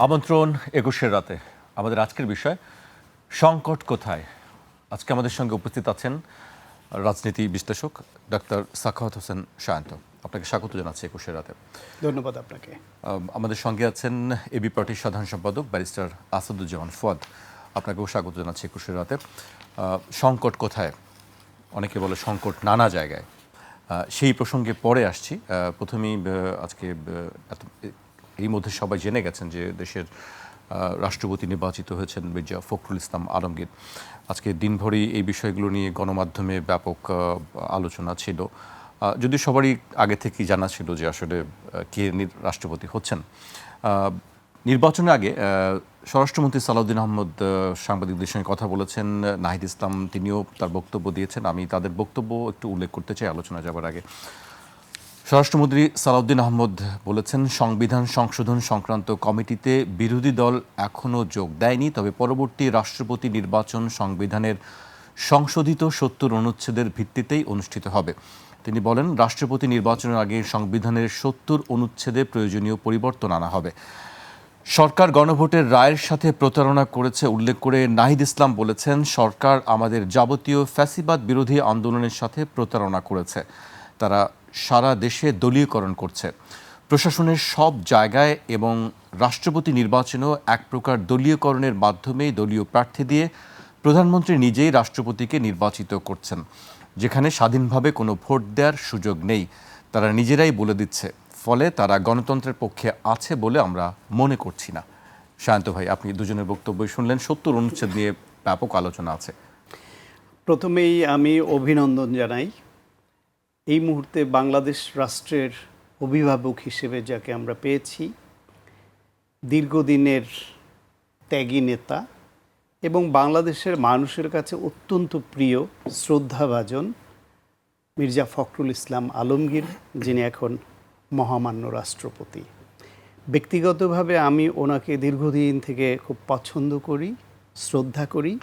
আমন্ত্রণ ২১-এর রাতে। আমাদের আজকের বিষয় সংকট কোথায়। আজকে আমাদের সঙ্গে উপস্থিত আছেন রাজনীতি বিশ্লেষক ডাক্তার সাখাওয়াত হোসেন সায়ন্ত। আপনাকে স্বাগত জানাচ্ছি ২১-এর রাতে। ধন্যবাদ আপনাকে। আমাদের সঙ্গে আছেন এবি পার্টির সাধারণ সম্পাদক ব্যারিস্টার আসাদুজ্জামান ফুয়াদ। আপনাকেও স্বাগত জানাচ্ছি ২১-এর রাতে। সংকট কোথায়, অনেকে বলে সংকট নানা জায়গায়, সেই প্রসঙ্গে পরে আসছি। প্রথমেই আজকে এই মধ্যে সবাই জেনে গেছেন যে দেশের রাষ্ট্রপতি নির্বাচিত হয়েছেন মির্জা ফখরুল ইসলাম আলমগীর। আজকে দিনভরই এই বিষয়গুলো নিয়ে গণমাধ্যমে ব্যাপক আলোচনা ছিল, যদি সবারই আগে থেকেই জানা ছিল যে আসলে কে রাষ্ট্রপতি হচ্ছেন। নির্বাচনের আগে স্বরাষ্ট্রমন্ত্রী সালাউদ্দিন আহমদ সাংবাদিকদের সঙ্গে কথা বলেছেন। নাহিদ ইসলাম তিনিও তার বক্তব্য দিয়েছেন। আমি তাদের বক্তব্য একটু উল্লেখ করতে চাই আলোচনা যাবার আগে। স্বরাষ্ট্রমন্ত্রী সালাউদ্দিন আহমদ বলেছেন, সংবিধান সংশোধন সংক্রান্ত কমিটিতে বিরোধী দল এখনও যোগ দেয়নি, তবে পরবর্তী রাষ্ট্রপতি নির্বাচন সংবিধানের সংশোধিত ৭০ অনুচ্ছেদের ভিত্তিতেই অনুষ্ঠিত হবে। তিনি বলেন, রাষ্ট্রপতি নির্বাচনের আগে সংবিধানের ৭০ অনুচ্ছেদে প্রয়োজনীয় পরিবর্তন আনা হবে। সরকার গণভোটের রায়ের সাথে প্রতারণা করেছে উল্লেখ করে নাহিদ ইসলাম বলেছেন, সরকার আমাদের যাবতীয় ফ্যাসিবাদ বিরোধী আন্দোলনের সাথে প্রতারণা করেছে। তারা সারা দেশে দলীয়করণ করছে। প্রশাসনের সব জায়গায় এবং রাষ্ট্রপতি নির্বাচনেও এক প্রকার দলীয়করণের মাধ্যমেই দলীয় প্রার্থী দিয়ে প্রধানমন্ত্রী নিজেই রাষ্ট্রপতিকে নির্বাচিত করছেন, যেখানে স্বাধীনভাবে কোনো ভোট দেওয়ার সুযোগ নেই। তারা নিজেরাই বলে দিচ্ছে, ফলে তারা গণতন্ত্রের পক্ষে আছে বলে আমরা মনে করছি না। সায়ন্ত ভাই, আপনি দুজনের বক্তব্যই শুনলেন। ৭০ অনুচ্ছেদ নিয়ে ব্যাপক আলোচনা আছে। প্রথমেই আমি অভিনন্দন জানাই এই মুহূর্তে বাংলাদেশ রাষ্ট্রের অভিভাবক হিসেবে যাকে আমরা পেয়েছি, দীর্ঘদিনের ত্যাগী নেতা এবং বাংলাদেশের মানুষের কাছে অত্যন্ত প্রিয় শ্রদ্ধাভাজন মির্জা ফখরুল ইসলাম আলমগীর, যিনি এখন মহামান্য রাষ্ট্রপতি। ব্যক্তিগতভাবে আমি ওনাকে দীর্ঘদিন থেকে খুব পছন্দ করি, শ্রদ্ধা করি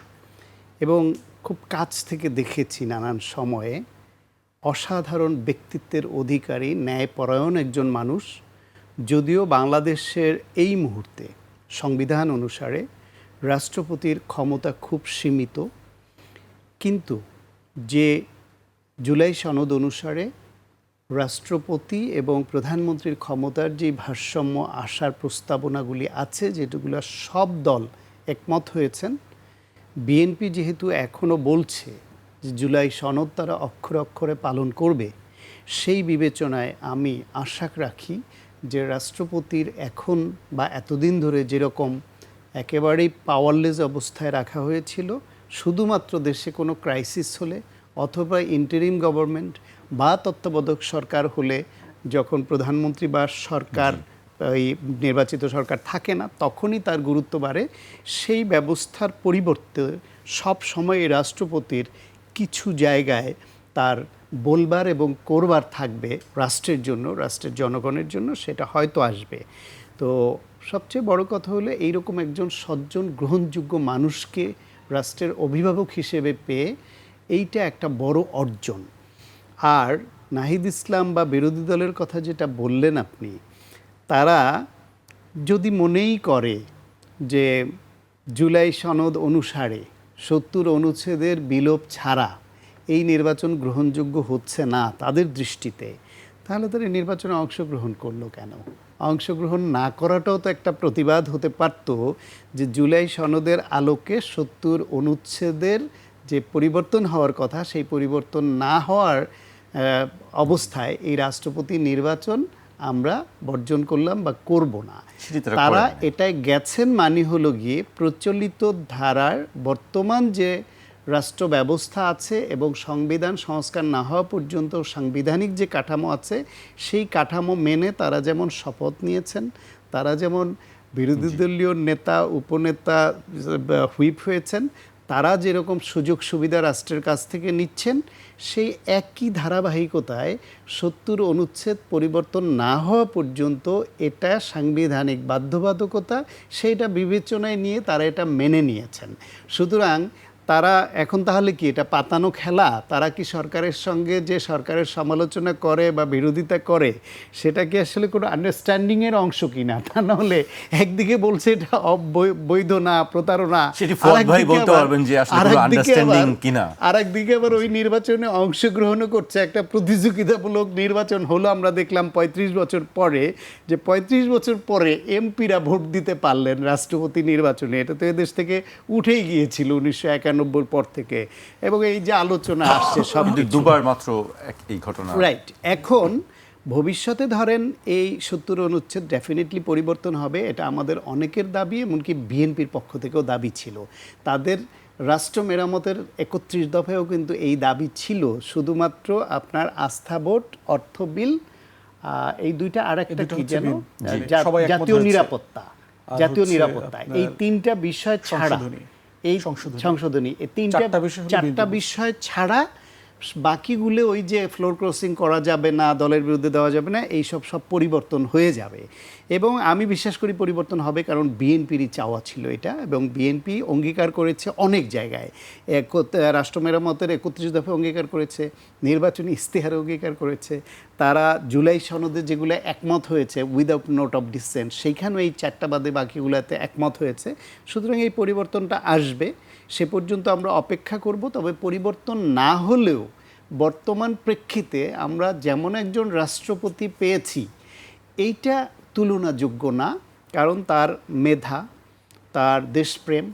এবং খুব কাছ থেকে দেখেছি নানান সময়ে। অসাধারণ ব্যক্তিত্বের অধিকারী, ন্যায়পরায়ণ একজন মানুষ। যদিও বাংলাদেশের এই মুহূর্তে সংবিধান অনুসারে রাষ্ট্রপতির ক্ষমতা খুব সীমিত, কিন্তু যে জুলাই সনদ অনুসারে রাষ্ট্রপতি এবং প্রধানমন্ত্রীর ক্ষমতার যে ভারসাম্য আসার প্রস্তাবনাগুলি আছে, যেগুলো সব দল একমত হয়েছেন, বিএনপি যেহেতু এখনও বলছে যে জুলাই সনদ তারা অক্ষরে অক্ষরে পালন করবে, সেই বিবেচনায় আমি আশা রাখি যে রাষ্ট্রপতির এখন বা এতদিন ধরে যেরকম একেবারেই পাওয়ারলেস অবস্থায় রাখা হয়েছিল, শুধুমাত্র দেশে কোনো ক্রাইসিস হলে অথবা ইন্টারিম গভর্নমেন্ট বা তত্ত্বাবধায়ক সরকার হলে, যখন প্রধানমন্ত্রী বা সরকার এই নির্বাচিত সরকার থাকে না, তখনই তার গুরুত্ব বাড়ে। সেই ব্যবস্থার পরিবর্তে সব সময় রাষ্ট্রপতির কিছু জায়গায় তার বলবার এবং করবার থাকবে রাষ্ট্রের জন্য, রাষ্ট্রের জনগণের জন্য, সেটা হয়তো আসবে। তো সবচেয়ে বড় কথা হলো এইরকম একজন সজ্জন গ্রহণযোগ্য মানুষকে রাষ্ট্রের অভিভাবক হিসেবে পেয়ে এইটা একটা বড় অর্জন। আর নাহিদ ইসলাম বা বিরোধী দলের কথা যেটা বললেন আপনি, তারা যদি মনেই করে যে জুলাই সনদ অনুসারে ৭০ অনুচ্ছেদের বিলোপ ছাড়া এই নির্বাচন গ্রহণযোগ্য হচ্ছে না তাদের দৃষ্টিতে, তাহলে তারা নির্বাচনে অংশগ্রহণ করলো কেন? অংশগ্রহণ না করাটাও তো একটা প্রতিবাদ হতে পারত, যে জুলাই সনদের আলোকে ৭০ অনুচ্ছেদের যে পরিবর্তন হওয়ার কথা, সেই পরিবর্তন না হওয়ার অবস্থায় এই রাষ্ট্রপতি নির্বাচন আমরা বর্জন করলাম বা করব না। তারা এটাই গেছেন মানে হলো গিয়ে প্রচলিত ধারার বর্তমান যে রাষ্ট্র ব্যবস্থা আছে এবং সংবিধান সংস্কার না হওয়া পর্যন্ত সাংবিধানিক যে কাঠামো আছে, সেই কাঠামো মেনে তারা যেমন শপথ নিয়েছেন, তারা যেমন বিরোধী দলীয় নেতা উপনেতা হুইপ হয়েছেন, তারা যেরকম সুযোগ সুবিধা রাষ্ট্রের কাছ থেকে নিচ্ছেন, সেই একই ধারাবাহিকতায় ৭০ অনুচ্ছেদ পরিবর্তন না হওয়া পর্যন্ত এটা সাংবিধানিক বাধ্যবাধকতা, সেইটা বিবেচনায় নিয়ে তারা এটা মেনে নিয়েছেন। সুতরাং তারা এখন তাহলে কি এটা পাতানো খেলা? তারা কি সরকারের সঙ্গে যে সরকারের সমালোচনা করে বা বিরোধিতা করে সেটা কি আসলে কোনো আন্ডারস্ট্যান্ডিংয়ের অংশ কিনা? তা নাহলে একদিকে বলছে এটা বৈধ না, প্রতারণা, সেটি ফুয়াদ ভাই বলতে পারবেন যে আসলে কোনো আন্ডারস্ট্যান্ডিং কিনা। আর একদিকে আবার ওই নির্বাচনে অংশগ্রহণও করছে। একটা প্রতিযোগিতামূলক নির্বাচন হলো, আমরা দেখলাম ৩৫ বছর পরে, যে ৩৫ বছর পরে এমপিরা ভোট দিতে পারলেন রাষ্ট্রপতি নির্বাচনে। এটা তো এদেশ থেকে উঠেই গিয়েছিল ১৯৯১ পর থেকে, এবং এই যে আলোচনা আসছে সব দুবার মাত্র এই ঘটনা। রাইট। এখন ভবিষ্যতে ধরেন এই ৭০ অনুচ্ছেদ ডেফিনেটলি পরিবর্তন হবে, এটা আমাদের অনেকের দাবি, এমনকি বিএনপির পক্ষ থেকেও দাবি ছিল। তাদের রাষ্ট্র মেরামতের ৩১ দফায়ও কিন্তু এই দাবি ছিল। শুধুমাত্র আপনার আস্থা ভোট, অর্থ বিল, এই দুইটা, আর একটা কি যেন, জাতীয় নিরাপত্তা, জাতীয় নিরাপত্তা, এই তিনটা বিষয় ছাড়া, এই সংশোধনী, এই চারটা বিষয় ছাড়া বাকিগুলো ওই যে ফ্লোর ক্রসিং করা যাবে না, দলের বিরুদ্ধে দেওয়া যাবে না, এইসব সব পরিবর্তন হয়ে যাবে। এবং আমি বিশ্বাস করি পরিবর্তন হবে, কারণ বিএনপিরই চাওয়া ছিল এটা, এবং বিএনপি অঙ্গীকার করেছে অনেক জায়গায়। রাষ্ট্র মেরামতের ৩১ দফায় অঙ্গীকার করেছে, নির্বাচনী ইশতেহারে অঙ্গীকার করেছে, তারা জুলাই সনদে যেগুলো একমত হয়েছে উইদাউট নোট অফ ডিসেন্ট, সেইখানেও এই চারটা বাদে বাকিগুলোতে একমত হয়েছে। সুতরাং এই পরিবর্তনটা আসবে, সে পর্যন্ত আমরা অপেক্ষা করব। তবে পরিবর্তন না হলেও বর্তমান প্রেক্ষিতে আমরা যেমন একজন রাষ্ট্রপতি পেয়েছি, এইটা তুলনাযোগ্য না। কারণ তার মেধা, তার দেশপ্রেম,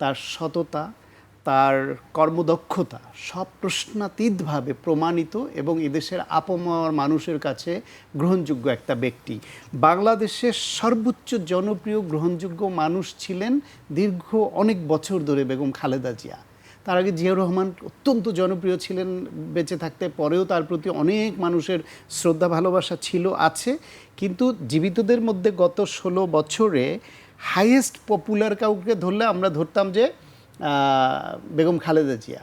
তার সততা, তার কর্মদক্ষতা সব প্রশ্নাতীতভাবে প্রমাণিত, এবং এদেশের আপামর মানুষের কাছে গ্রহণযোগ্য একটা ব্যক্তি। বাংলাদেশের সর্বোচ্চ জনপ্রিয় গ্রহণযোগ্য মানুষ ছিলেন দীর্ঘ অনেক বছর ধরে বেগম খালেদা জিয়া। তার আগে জিয়াউর রহমান অত্যন্ত জনপ্রিয় ছিলেন বেঁচে থাকতে, পরেও তার প্রতি অনেক মানুষের শ্রদ্ধা ভালোবাসা ছিল, আছে। কিন্তু জীবিতদের মধ্যে গত ১৬ বছরে হাইয়েস্ট পপুলার কাউকে ধরলে আমরা ধরতাম যে বেগম খালেদা জিয়া।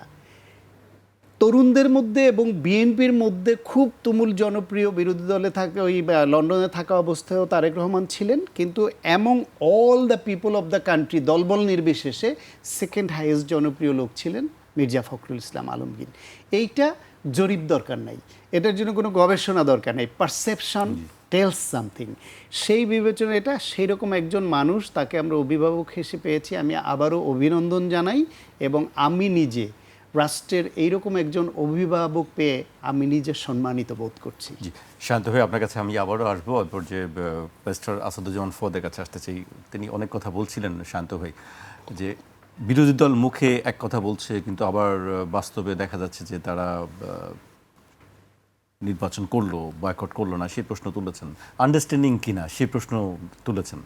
তরুণদের মধ্যে এবং বিএনপির মধ্যে খুব তুমুল জনপ্রিয়, বিরোধী দলে থাকে, ওই লন্ডনে থাকা অবস্থায়ও তারেক রহমান ছিলেন। কিন্তু among all the people of the country, দলবল নির্বিশেষে সেকেন্ড হাইয়েস্ট জনপ্রিয় লোক ছিলেন মির্জা ফখরুল ইসলাম আলমগীর। এইটা জরিপ দরকার নাই, এটার জন্য কোনো গবেষণা দরকার নেই, পারসেপশন টেলস সামথিং। সেই বিবেচনা এটা, সেই রকম একজন মানুষ, তাকে আমরা অভিভাবক হিসেবে পেয়েছি। আমি আবারও অভিনন্দন জানাই, এবং আমি নিজে রাষ্ট্রের এইরকম একজন অভিভাবক পেয়ে আমি নিজে সম্মানিত বোধ করছি। জি, শান্ত ভাই, আপনার কাছে আমি আবারও আসবো। অল্পর যে ব্যারিস্টার আসাদুজ্জামান ফুয়াদের কাছে আসতে চাই। তিনি অনেক কথা বলছিলেন শান্ত ভাই, যে বিরোধী দল মুখে এক কথা বলছে, কিন্তু আবার বাস্তবে দেখা যাচ্ছে যে তারা নির্বাচন করলো, বয়কট করলো না, সেই প্রশ্ন তুলেছেন। আন্ডারস্ট্যান্ডিং কিনা সেই প্রশ্ন তুলেছেন।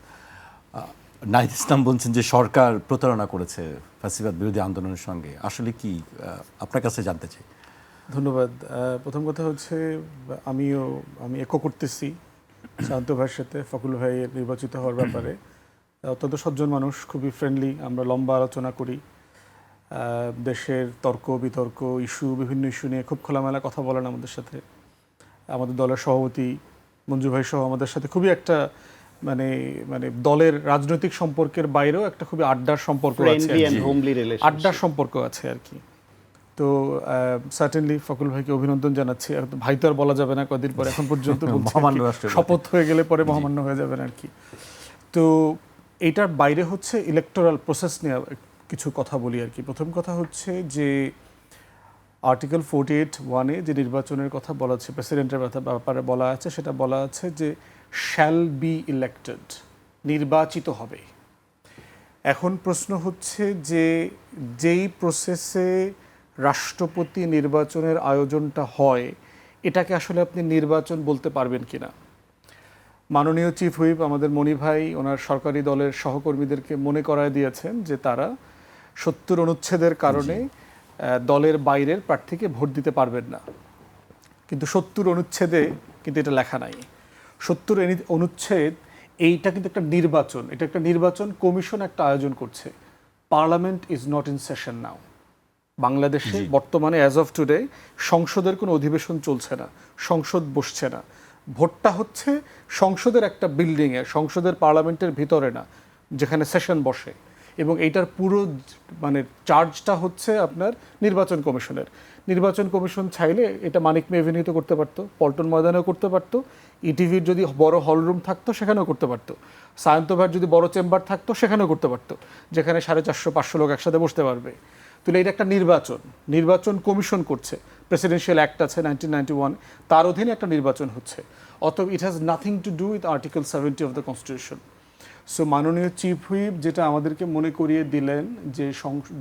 নাহিদ ইসলাম বলছেন যে সরকার প্রতারণা করেছে ফ্যাসিবাদ বিরোধী আন্দোলনের সঙ্গে। আসলে কি, আপনার কাছে জানতে চাই। ধন্যবাদ। প্রথম কথা হচ্ছে, আমি একো করতেছি শান্ত ভাইয়ের সাথে ফখরুল ভাইয়ের নির্বাচিত হওয়ার ব্যাপারে। অত্যন্ত সজ্জন মানুষ, খুবই ফ্রেন্ডলি, আমরা লম্বা আলোচনা করি। দেশের তর্ক বিতর্ক, বিভিন্ন ইস্যু নিয়ে খুব খোলামেলা কথা বলেন আমাদের সাথে। আমাদের দলের সভাপতি মঞ্জু ভাই সহ আমাদের সাথে খুবই একটা মানে দলের রাজনৈতিক সম্পর্কের বাইরেও একটা খুবই আড্ডার সম্পর্ক আছে, আড্ডার সম্পর্ক আছে আর কি। তো সার্টেনলি ফখরুল ভাইকে অভিনন্দন জানাচ্ছি। ভাই তো আর বলা যাবে না কদিন পরে, এখন পর্যন্ত শপথ হয়ে গেলে পরে মহামান্য হয়ে যাবেন আর কি। তো এইটার বাইরে হচ্ছে ইলেকটোরাল প্রসেস নিয়ে কিছু কথা বলি আর কি। প্রথম কথা হচ্ছে যে আর্টিকেল 48(1) যে নির্বাচনের কথা বলা আছে, প্রেসিডেন্টের ব্যাপারে বলা আছে, সেটা বলা আছে যে শ্যাল বি ইলেক্টেড, নির্বাচিত হবে। এখন প্রশ্ন হচ্ছে যে যেই প্রসেসে রাষ্ট্রপতি নির্বাচনের আয়োজনটা হয়, এটাকে আসলে আপনি নির্বাচন বলতে পারবেন কিনা। মাননীয় চিফ হুইপ আমাদের মনি ভাই ওনার সরকারি দলের সহকর্মীদেরকে মনে করায় দিয়েছেন যে তারা ৭০ অনুচ্ছেদের কারণে দলের বাইরের প্রার্থীকে ভোট দিতে পারবেন না। কিন্তু ৭০ অনুচ্ছেদে কিন্তু এটা লেখা নাই। ৭০ অনুচ্ছেদ এইটা কিন্তু একটা নির্বাচন, এটা একটা নির্বাচন কমিশন একটা আয়োজন করছে। Parliament is not in session now. বাংলাদেশে বর্তমানে অ্যাজ অফ টুডে সংসদের কোনো অধিবেশন চলছে না, সংসদ বসছে না। ভোটটা হচ্ছে সংসদের একটা বিল্ডিংয়ে, সংসদের পার্লামেন্টের ভিতরে না, যেখানে সেশন বসে। এবং এইটার পুরো মানে চার্জটা হচ্ছে আপনার নির্বাচন কমিশনের। নির্বাচন কমিশন চাইলে এটা মানিক মে এভিনিউতে করতে পারতো, পল্টন ময়দানেও করতে পারতো, ইটিভির যদি বড় হলরুম থাকতো সেখানেও করতে পারতো, সায়ন্তভার যদি বড় চেম্বার থাকতো সেখানেও করতে পারতো, যেখানে 450-500 লোক একসাথে বসতে পারবে। তাহলে এটা একটা নির্বাচন কমিশন করছে, প্রেসিডেন্সিয়াল অ্যাক্ট আছে 1991, তার অধীনে একটা নির্বাচন হচ্ছে। অতএব it has nothing to do with article 70 of the constitution. So মাননীয় চিফ হুইপ যেটা আমাদেরকে মনে করিয়ে দিলেন যে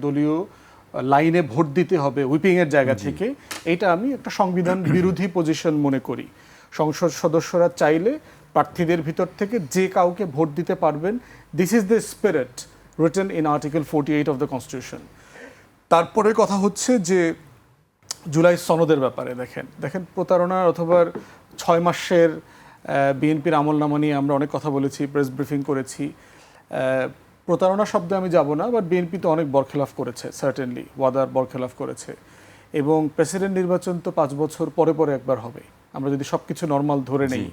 দলীয় লাইনে ভোট দিতে হবে হুইপিংয়ের জায়গা থেকে, এটা আমি একটা সংবিধান বিরোধী পজিশন মনে করি। সংসদ সদস্যরা চাইলে প্রার্থীদের ভিতর থেকে যে কাউকে ভোট দিতে পারবেন, this is the spirit written in article 48 of the constitution. তারপরে কথা হচ্ছে যে জুলাই সনদের ব্যাপারে দেখেন প্রতারণার অথবা 6 মাসের বিএনপির আমলনামা নিয়ে আমরা অনেক কথা বলেছি, প্রেস ব্রিফিং করেছি। প্রতারণা শব্দে আমি যাব না, বাট বিএনপি তো অনেক বরখেলাফ করেছে, সার্টেনলি ওয়াদার বরখেলাফ করেছে। এবং প্রেসিডেন্ট নির্বাচন তো 5 বছর পরে পরে একবার হবে, আমরা যদি সব কিছু নর্মাল ধরে নেই,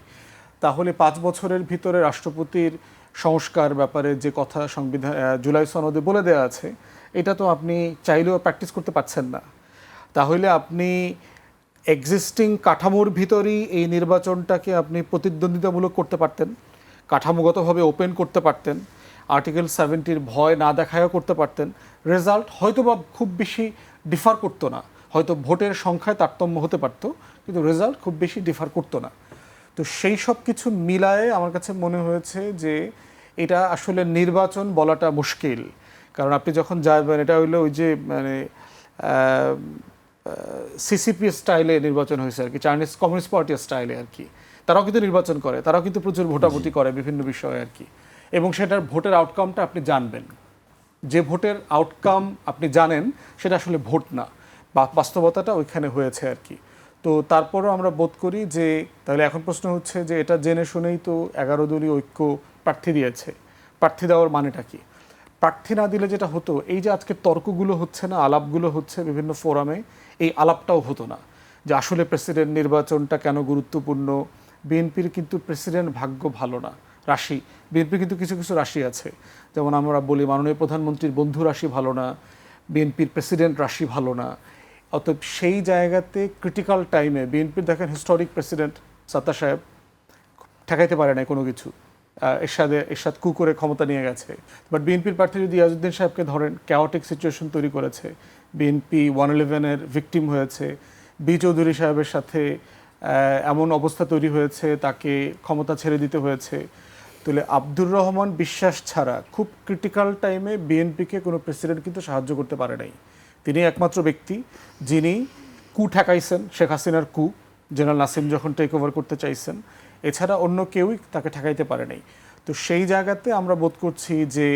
তাহলে 5 বছরের ভিতরে রাষ্ট্রপতির সংস্কার ব্যাপারে যে কথা সংবিধান জুলাই সনদে বলে দেওয়া আছে, এটা তো আপনি চাইলেও প্র্যাকটিস করতে পারছেন না। তাহলে আপনি এক্সিস্টিং কাঠামোর ভিতরেই এই নির্বাচনটাকে আপনি প্রতিদ্বন্দ্বিতামূলক করতে পারতেন, কাঠামোগতভাবে ওপেন করতে পারতেন, আর্টিকেল 70-র ভয় না দেখায়ও করতে পারতেন। রেজাল্ট হয়তো বা খুব বেশি ডিফার করতো না, হয়তো ভোটের সংখ্যায় তারতম্য হতে পারতো, কিন্তু রেজাল্ট খুব বেশি ডিফার করতো না। তো সেই সব কিছু মিলায়ে আমার কাছে মনে হয়েছে যে এটা আসলে নির্বাচন বলাটা মুশকিল। কারণ আপনি যখন যাবেন, এটা হইলো ওই যে মানে সিসিপি স্টাইলে নির্বাচন হয়েছে আর কি, চাইনিজ কমিউনিস্ট পার্টি স্টাইলে আর কি। তারাও কিন্তু নির্বাচন করে, তারাও কিন্তু প্রচুর ভোটাভুটি করে বিভিন্ন বিষয়ে আর কি। এবং সেটার ভোটের আউটকামটা আপনি জানবেন, যে ভোটের আউটকাম আপনি জানেন সেটা আসলে ভোট না, বাস্তবতাটা ওইখানে হয়েছে আর কি। তো তারপরও আমরা বোধ করি যে তাহলে এখন প্রশ্ন হচ্ছে যে এটা জেনে শুনেই তো 11 দলীয় ঐক্য প্রার্থী দিয়েছে, প্রার্থী দেওয়ার মানেটা কি? প্রার্থী না দিলে যেটা হতো, এই যে আজকে তর্কগুলো হচ্ছে না, আলাপগুলো হচ্ছে বিভিন্ন ফোরামে, এই আলাপটাও হতো না যে আসলে প্রেসিডেন্ট নির্বাচনটা কেন গুরুত্বপূর্ণ। বিএনপির কিন্তু প্রেসিডেন্ট ভাগ্য ভালো না, রাশি, বিএনপির কিন্তু কিছু কিছু রাশি আছে, যেমন আমরা বলি মাননীয় প্রধানমন্ত্রীর বন্ধু রাশি ভালো না, বিএনপির প্রেসিডেন্ট রাশি ভালো না। অতএব সেই জায়গাতে ক্রিটিক্যাল টাইমে বিএনপির দেখেন হিস্টোরিক প্রেসিডেন্ট সাত্তার সাহেব ঠেকাইতে পারে না কোনো কিছু, এরশাদ কু করে ক্ষমতা নিয়ে গেছে। বাট বিএনপির প্রার্থী যদি ইয়াজউদ্দিন সাহেবকে ধরেন, ক্যাওটিক সিচুয়েশন তৈরি করেছে, বিএনপি 111-এর ভিকটিম হয়েছে, বি চৌধুরী সাহেবের সাথে এমন অবস্থা তৈরি হয়েছে তাকে ক্ষমতা ছেড়ে দিতে হয়েছে। তাহলে আব্দুর রহমান বিশ্বাস ছাড়া খুব ক্রিটিক্যাল টাইমে বিএনপিকে কোনো প্রেসিডেন্ট কিন্তু সাহায্য করতে পারে নাই। তিনি একমাত্র ব্যক্তি যিনি কু ঠেকাইছেন, শেখ হাসিনার কু, জেনারেল নাসিম যখন টেক ওভার করতে চাইছেন, এছাড়া অন্য কেউই তাকে ঠেকাইতে পারে নাই। তো সেই জায়গাতে আমরা বোধ করছি যে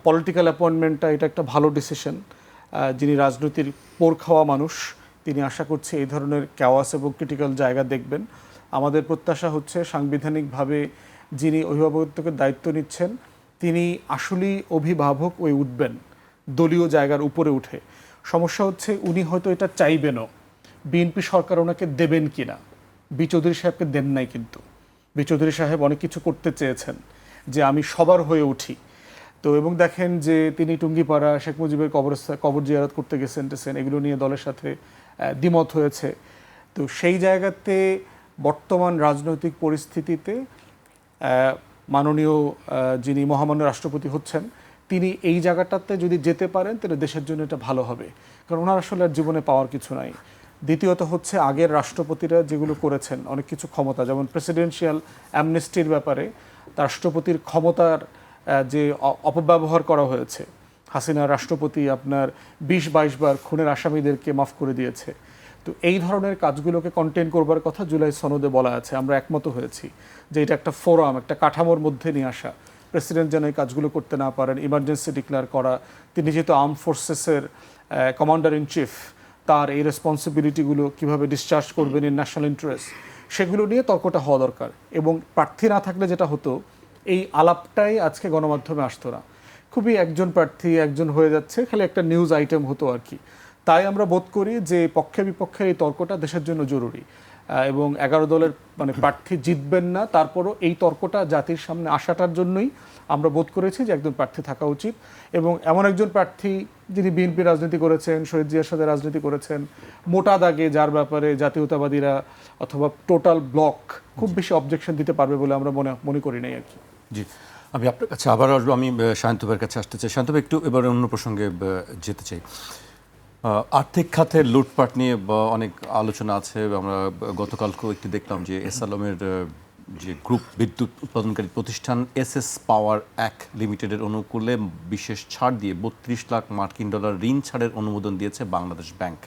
পলিটিক্যাল অ্যাপয়েন্টমেন্টটা এটা একটা ভালো ডিসিশন। যিনি রাজনীতির পোর খাওয়া মানুষ, তিনি আশা করছি এই ধরনের ক্যাওয়াস এবং ক্রিটিক্যাল জায়গা দেখবেন। আমাদের প্রত্যাশা হচ্ছে সাংবিধানিকভাবে যিনি অভিভাবকত্বের দায়িত্ব নিচ্ছেন, তিনি আসলেই অভিভাবক হয়ে উঠবেন দলীয় জায়গার উপরে উঠে। সমস্যা হচ্ছে উনি হয়তো এটা চাইবেনও, বিএনপি সরকার ওনাকে দেবেন কিনা। বি চৌধুরী সাহেবকে দেন নাই, কিন্তু বি চৌধুরী সাহেব অনেক কিছু করতে চেয়েছেন যে আমি সবার হয়ে উঠি। তো এবং দেখেন যে তিনি টুঙ্গিপাড়া শেখ মুজিবের কবর জিয়ারত করতে গেছেন টেছেন, এগুলো নিয়ে দলের সাথে দ্বিমত হয়েছে। তো সেই জায়গাতে বর্তমান রাজনৈতিক পরিস্থিতিতে মাননীয় যিনি মহামান্য রাষ্ট্রপতি হচ্ছেন, তিনি এই জায়গাটাতে যদি যেতে পারেন তাহলে দেশের জন্য এটা ভালো হবে, কারণ ওনার আসলে আর জীবনে পাওয়ার কিছু নাই। দ্বিতীয়ত হচ্ছে আগের রাষ্ট্রপতিরা যেগুলো করেছেন অনেক কিছু ক্ষমতা, যেমন প্রেসিডেন্সিয়াল অ্যামনেস্টির ব্যাপারে রাষ্ট্রপতির ক্ষমতার যে অপব্যবহার করা হয়েছে, হাসিনা রাষ্ট্রপতি আপনার 20-22 বার খুনের আসামিদেরকে মাফ করে দিয়েছে। তো এই ধরনের কাজগুলোকে কন্টেইন করবার কথা জুলাই সনদে বলা আছে, আমরা একমত হয়েছি যে এটা একটা ফোরাম, একটা কাঠামোর মধ্যে নিয়ে আসা। প্রেসিডেন্ট যেন এই কাজগুলো করতে না পারেন, ইমার্জেন্সি ডিক্লেয়ার করা, তিনি যেহেতু আর্ম ফোর্সেসের কমান্ডার ইন চিফ, তার এই রেসপন্সিবিলিটিগুলো কীভাবে ডিসচার্জ করবেন ইন ন্যাশনাল ইন্টারেস্ট, সেগুলো নিয়ে তর্কটা হওয়া দরকার। এবং প্রার্থী না থাকলে যেটা হতো, এই আলাপটাই আজকে গণমাধ্যমে আসতো না, খুবই একজন প্রার্থী একজন হয়ে যাচ্ছে, খালি একটা নিউজ আইটেম হতো আর কি। তাই আমরা বোধ করি যে পক্ষে বিপক্ষে এই তর্কটা দেশের জন্য জরুরি এবং 11 দলের মানে প্রার্থী জিতবেন না, তারপরও এই তর্কটা জাতির সামনে আসাটার জন্যই আমরা বোধ করেছি যে একজন প্রার্থী থাকা উচিত এবং এমন একজন প্রার্থী যিনি বিএনপি রাজনীতি করেছেন, শহীদ জিয়ার সাথে রাজনীতি করেছেন, মোটা দাগে যার ব্যাপারে জাতীয়তাবাদীরা অথবা টোটাল ব্লক খুব বেশি অবজেকশন দিতে পারবে বলে আমরা মনে করি নাই আর কি। জি, আমি আপনার কাছে আবার আসবো, আমি শান্ত ভাইয়ের কাছে আসতে চাই। শান্ত ভাই, একটু এবার অন্য প্রসঙ্গে যেতে চাই। আর্থিক খাতের লুটপাট নিয়ে অনেক আলোচনা আছে। আমরা গতকালকেও একটু দেখলাম যে এস আলমের যে গ্রুপ বিদ্যুৎ উৎপাদনকারী প্রতিষ্ঠান এসএস পাওয়ার এক লিমিটেডের অনুকূলে বিশেষ ছাড় দিয়ে 32 লাখ মার্কিন ডলার ঋণ ছাড়ের অনুমোদন দিয়েছে বাংলাদেশ ব্যাংক।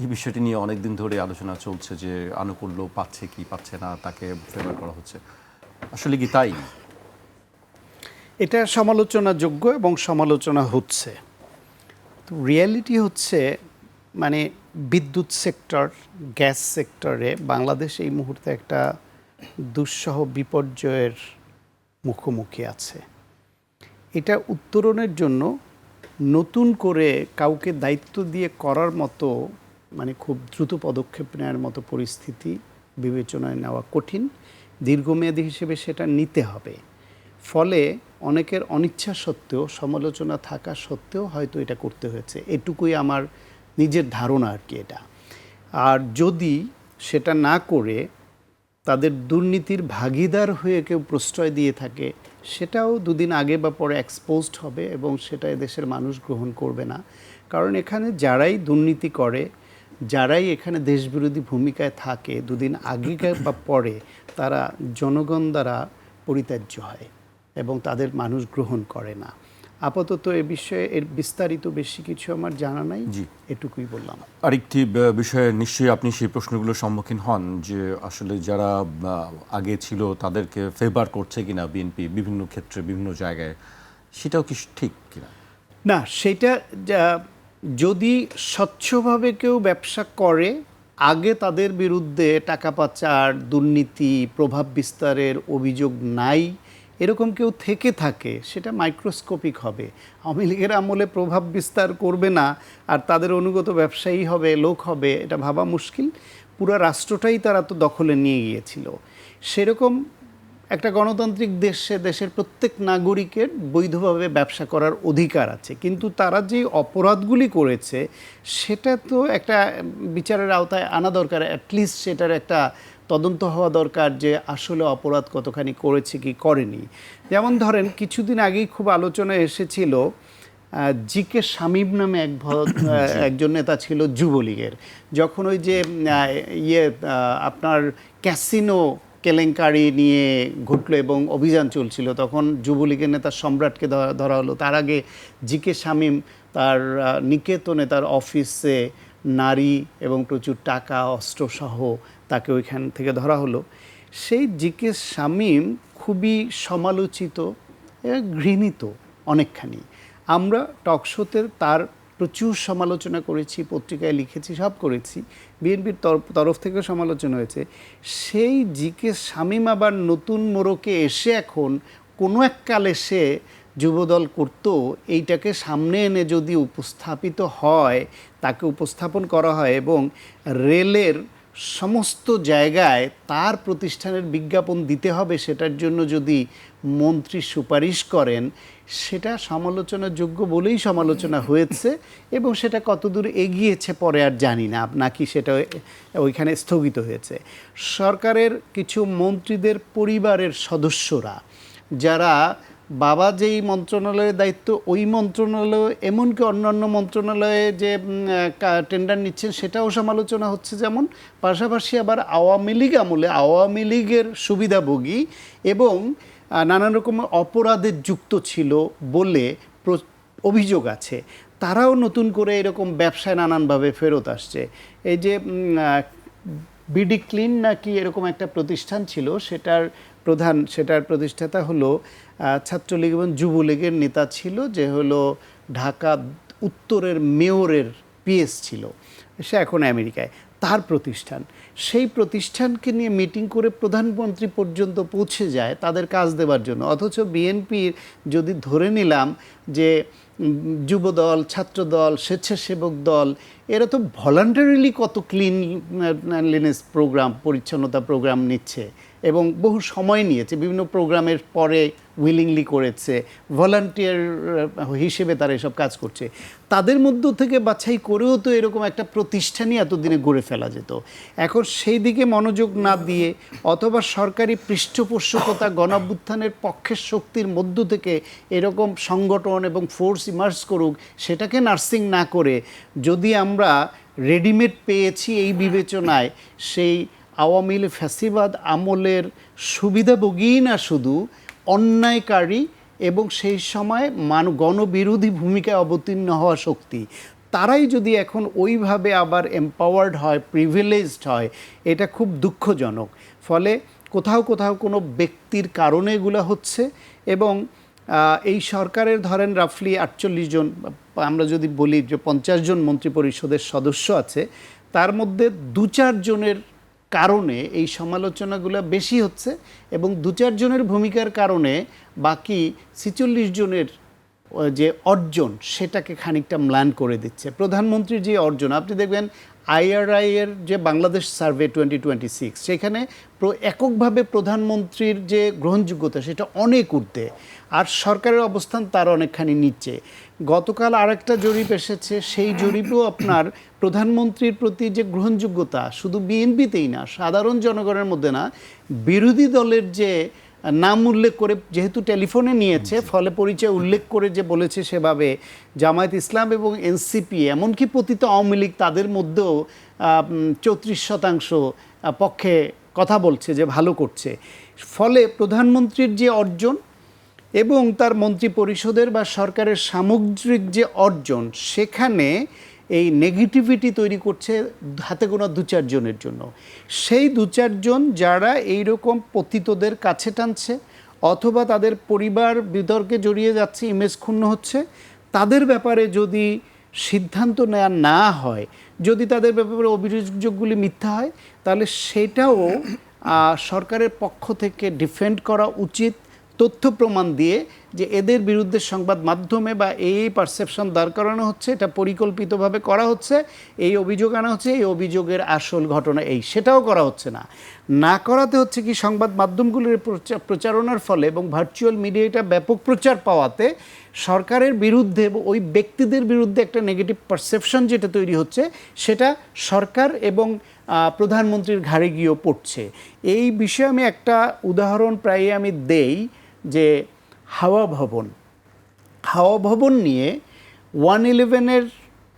এই বিষয়টি নিয়ে অনেকদিন ধরে আলোচনা চলছে যে আনুকূল্য পাচ্ছে কি পাচ্ছে না, তাকে ফেভার করা হচ্ছে। আসলে কি তাই? এটা সমালোচনাযোগ্য এবং সমালোচনা হচ্ছে। তো রিয়ালিটি হচ্ছে মানে বিদ্যুৎ সেক্টর, গ্যাস সেক্টরে বাংলাদেশ এই মুহূর্তে একটা দুঃসহ বিপর্যয়ের মুখোমুখি আছে। এটা উত্তরণের জন্য নতুন করে কাউকে দায়িত্ব দিয়ে করার মতো মানে খুব দ্রুত পদক্ষেপ নেওয়ার মতো পরিস্থিতি বিবেচনায় নেওয়া কঠিন। দীর্ঘমেয়াদী হিসেবে সেটা নিতে হবে। ফলে অনেকের অনিচ্ছা সত্ত্বেও, সমালোচনা থাকা সত্ত্বেও হয়তো এটা করতে হয়েছে, এটুকুই আমার নিজের ধারণা আর কি এটা। আর যদি সেটা না করে তাদের দুর্নীতির ভাগিদার হয়ে কেউ প্রশ্রয় দিয়ে থাকে, সেটাও দুদিন আগে বা পরে এক্সপোজড হবে এবং সেটা দেশের মানুষ গ্রহণ করবে না। কারণ এখানে যারাই দুর্নীতি করে, যারাই এখানে দেশবিরোধী ভূমিকায় থাকে, দুদিন আগে বা পরে তারা জনগণ দ্বারা পরিত্যাজ্য হয় এবং তাদের মানুষ গ্রহণ করে না। আপাতত এ বিষয়ে এর বিস্তারিত বেশি কিছু আমার জানা নাই, এটুকুই বললাম। আরেকটি বিষয়ে নিশ্চয়ই আপনি সেই প্রশ্নগুলোর সম্মুখীন হন যে আসলে যারা আগে ছিল তাদেরকে ফেভার করছে কিনা বিএনপি বিভিন্ন ক্ষেত্রে বিভিন্ন জায়গায়, সেটাও কি ঠিক কিনা? না, সেটা যদি স্বচ্ছভাবে কেউ ব্যবসা করে, আগে তাদের বিরুদ্ধে টাকা পাচার, দুর্নীতি, প্রভাব বিস্তারের অভিযোগ নাই, এরকম কেউ থেকে থাকে, সেটা মাইক্রোস্কোপিক হবে। আওয়ামী লীগের আমলে প্রভাব বিস্তার করবে না আর তাদের অনুগত ব্যবসায়ী হবে, লোক হবে, এটা ভাবা মুশকিল। পুরো রাষ্ট্রটাই তারা তো দখলে নিয়ে গিয়েছিল। সেরকম একটা গণতান্ত্রিক দেশে দেশের প্রত্যেক নাগরিকের বৈধভাবে ব্যবসা করার অধিকার আছে, কিন্তু তারা যে অপরাধগুলি করেছে সেটা তো একটা বিচারের আওতায় আনা দরকার। অ্যাটলিস্ট সেটার একটা তদন্ত হওয়া দরকার যে আসলে অপরাধ কতখানি করেছে কি করেনি। যেমন ধরেন, কিছুদিন আগেই খুব আলোচনায় এসেছিল জি.কে. শামীম নামে একজন নেতা ছিল যুবলীগের। যখন ওই যে আপনার ক্যাসিনো কেলেঙ্কারি নিয়ে ঘটলো এবং অভিযান চলছিল, তখন যুবলীগের নেতা সম্রাটকে ধরা হলো। তার আগে জি.কে. শামীম তার নিকেতনে তার অফিসে নারী এবং প্রচুর টাকা অস্ত্রসহ তাকে ওইখান থেকে ধরা হলো। সেই জি.কে. শামীম খুবই সমালোচিত, ঘৃণিত অনেকখানি। আমরা টকশোতে তার প্রচুর সমালোচনা করেছি, পত্রিকায় লিখেছি, সব করেছি, বিএনপির তরফ থেকেও সমালোচনা হয়েছে। সেই জি.কে. শামীম আবার নতুন মোড়কে এসে এখন কোনো এক কালে সে যুবদল করত, এইটাকে সামনে এনে যদি উপস্থাপিত হয়, তাকে উপস্থাপন করা হয় এবং রেলের সমস্ত জায়গায় তার প্রতিষ্ঠানের বিজ্ঞাপন দিতে হবে, সেটার জন্য যদি মন্ত্রী সুপারিশ করেন, সেটা সমালোচনার যোগ্য বলেই সমালোচনা হয়েছে এবং সেটা কতদূর এগিয়েছে পরে আর জানি না, নাকি সেটা ওইখানে স্থগিত হয়েছে। সরকারের কিছু মন্ত্রীদের পরিবারের সদস্যরা, যারা বাবা যেই মন্ত্রণালয়ের দায়িত্ব, ওই মন্ত্রণালয় এমনকি অন্যান্য মন্ত্রণালয়ে যে টেন্ডার নিচ্ছেন সেটাও সমালোচনা হচ্ছে। যেমন পাশাপাশি আবার আওয়ামী লীগ আমলে আওয়ামী লীগের সুবিধাভোগী এবং নানান রকমের অপরাধে যুক্ত ছিল বলে অভিযোগ আছে, তারাও নতুন করে এরকম ব্যবসায় নানানভাবে ফেরত আসছে। এই যে বিডি ক্লিন নাকি এরকম একটা প্রতিষ্ঠান ছিল, সেটার প্রতিষ্ঠাতা হলো ছাত্রলীগ এবং যুবলীগের নেতা ছিল, যে হলো ঢাকা উত্তরের মেয়রের পিএস ছিল, সে এখন আমেরিকায়, তার প্রতিষ্ঠান। সেই প্রতিষ্ঠানকে নিয়ে মিটিং করে প্রধানমন্ত্রী পর্যন্ত পৌঁছে যায় তাদের কাজ দেওয়ার জন্য। অথচ বিএনপির যদি ধরে নিলাম যে যুব দল, ছাত্র দল, স্বেচ্ছাসেবক দল, এরা তো ভলান্টারিলি কত ক্লিনলিনেস প্রোগ্রাম, পরিচ্ছন্নতা প্রোগ্রাম নিচ্ছে এবং বহু সময় নিয়েছে, বিভিন্ন প্রোগ্রামের পরে উইলিংলি করেছে, ভলান্টিয়ার হিসেবে তারা এসব কাজ করছে। তাদের মধ্য থেকে বাছাই করেও তো এরকম একটা প্রতিষ্ঠানই এতদিনে গড়ে ফেলা যেত। এখন সেই দিকে মনোযোগ না দিয়ে অথবা সরকারি পৃষ্ঠপোষকতা গণঅভ্যুত্থানের পক্ষের শক্তির মধ্য থেকে এরকম সংগঠন এবং ফোর্স ইমার্জ করুক, সেটাকে নার্সিং না করে যদি আমরা রেডিমেড পেয়েছি এই বিবেচনায় সেই আওয়ামী লীগ ফ্যাসিবাদ আমলের সুবিধাভোগী না শুধু অন্যায়কারী এবং সেই সময় গণবিরোধী ভূমিকায় অবতীর্ণ হওয়া শক্তি, তারাই যদি এখন ওইভাবে আবার এম্পাওয়ার্ড হয়, প্রিভিলেজড হয়, এটা খুব দুঃখজনক। ফলে কোথাও কোথাও কোনো ব্যক্তির কারণে এগুলো হচ্ছে এবং এই সরকারের ধরেন রাফলি 48 জন, আমরা যদি বলি যে 50 জন মন্ত্রিপরিষদের সদস্য আছে, তার মধ্যে 2-4 জনের কারণে এই সমালোচনাগুলো বেশি হচ্ছে এবং 2-4 জনের ভূমিকার কারণে বাকি 46 জনের যে অর্জন সেটাকে খানিকটা ম্লান করে দিচ্ছে। প্রধানমন্ত্রীর যে অর্জন, আপনি দেখবেন IRI এর যে বাংলাদেশ সার্ভে 2026, সেখানে এককভাবে প্রধানমন্ত্রীর যে গ্রহণযোগ্যতা সেটা অনেক ঊর্ধ্বে, আর সরকারের অবস্থান তার অনেকখানি নিচে। গতকাল আরেকটা জরিপ এসেছে, সেই জরিপেও আপনার প্রধানমন্ত্রীর প্রতি যে গ্রহণযোগ্যতা শুধু বিএনপিতেই না, সাধারণ জনগণের মধ্যে না, বিরোধী দলের যে নাম উল্লেখ করে, যেহেতু টেলিফোনে নিয়েছে ফলে পরিচয় উল্লেখ করে যে বলেছে সেভাবে জামায়াত ইসলাম এবং এনসিপি, এমনকি পতিত আওয়ামী লীগ, তাদের মধ্যেও 34% পক্ষে কথা বলছে যে ভালো করছে। ফলে প্রধানমন্ত্রীর যে অর্জন এবং তার মন্ত্রী পরিষদের বা সরকারের সামগ্রিক যে অর্জন, সেখানে এই নেগেটিভিটি তৈরি করছে হাতে গোনা 2-4 জনের জন্য। সেই 2-4 জন যারা এইরকম পতিতদের কাছে টানছে অথবা তাদের পরিবার বিতর্কে জড়িয়ে যাচ্ছে, ইমেজ ক্ষুণ্ণ হচ্ছে, তাদের ব্যাপারে যদি সিদ্ধান্ত নেওয়া না হয়, যদি তাদের ব্যাপারে অভিযোগগুলি মিথ্যা হয়, তাহলে সেটাও সরকারের পক্ষ থেকে ডিফেন্ড করা উচিত তথ্য প্রমাণ দিয়ে, যে এদের বিরুদ্ধে সংবাদ মাধ্যমে বা এই পারসেপশন দাঁড় করানো হচ্ছে, এটা পরিকল্পিতভাবে করা হচ্ছে, এই অভিযোগ আনা হচ্ছে, এই অভিযোগের আসল ঘটনা এই, সেটাও করা হচ্ছে না। না করাতে হচ্ছে কি, সংবাদ মাধ্যমগুলির প্রচারণার ফলে এবং ভার্চুয়াল মিডিয়া এটা ব্যাপক প্রচার পাওয়াতে সরকারের বিরুদ্ধে ওই ব্যক্তিদের বিরুদ্ধে একটা নেগেটিভ পারসেপশন যেটা তৈরি হচ্ছে, সেটা সরকার এবং প্রধানমন্ত্রীর ঘাড়ে গিয়েও পড়ছে। এই বিষয়ে আমি একটা উদাহরণ প্রায় আমি দেই, যে হাওয়া ভবন নিয়ে 111-এর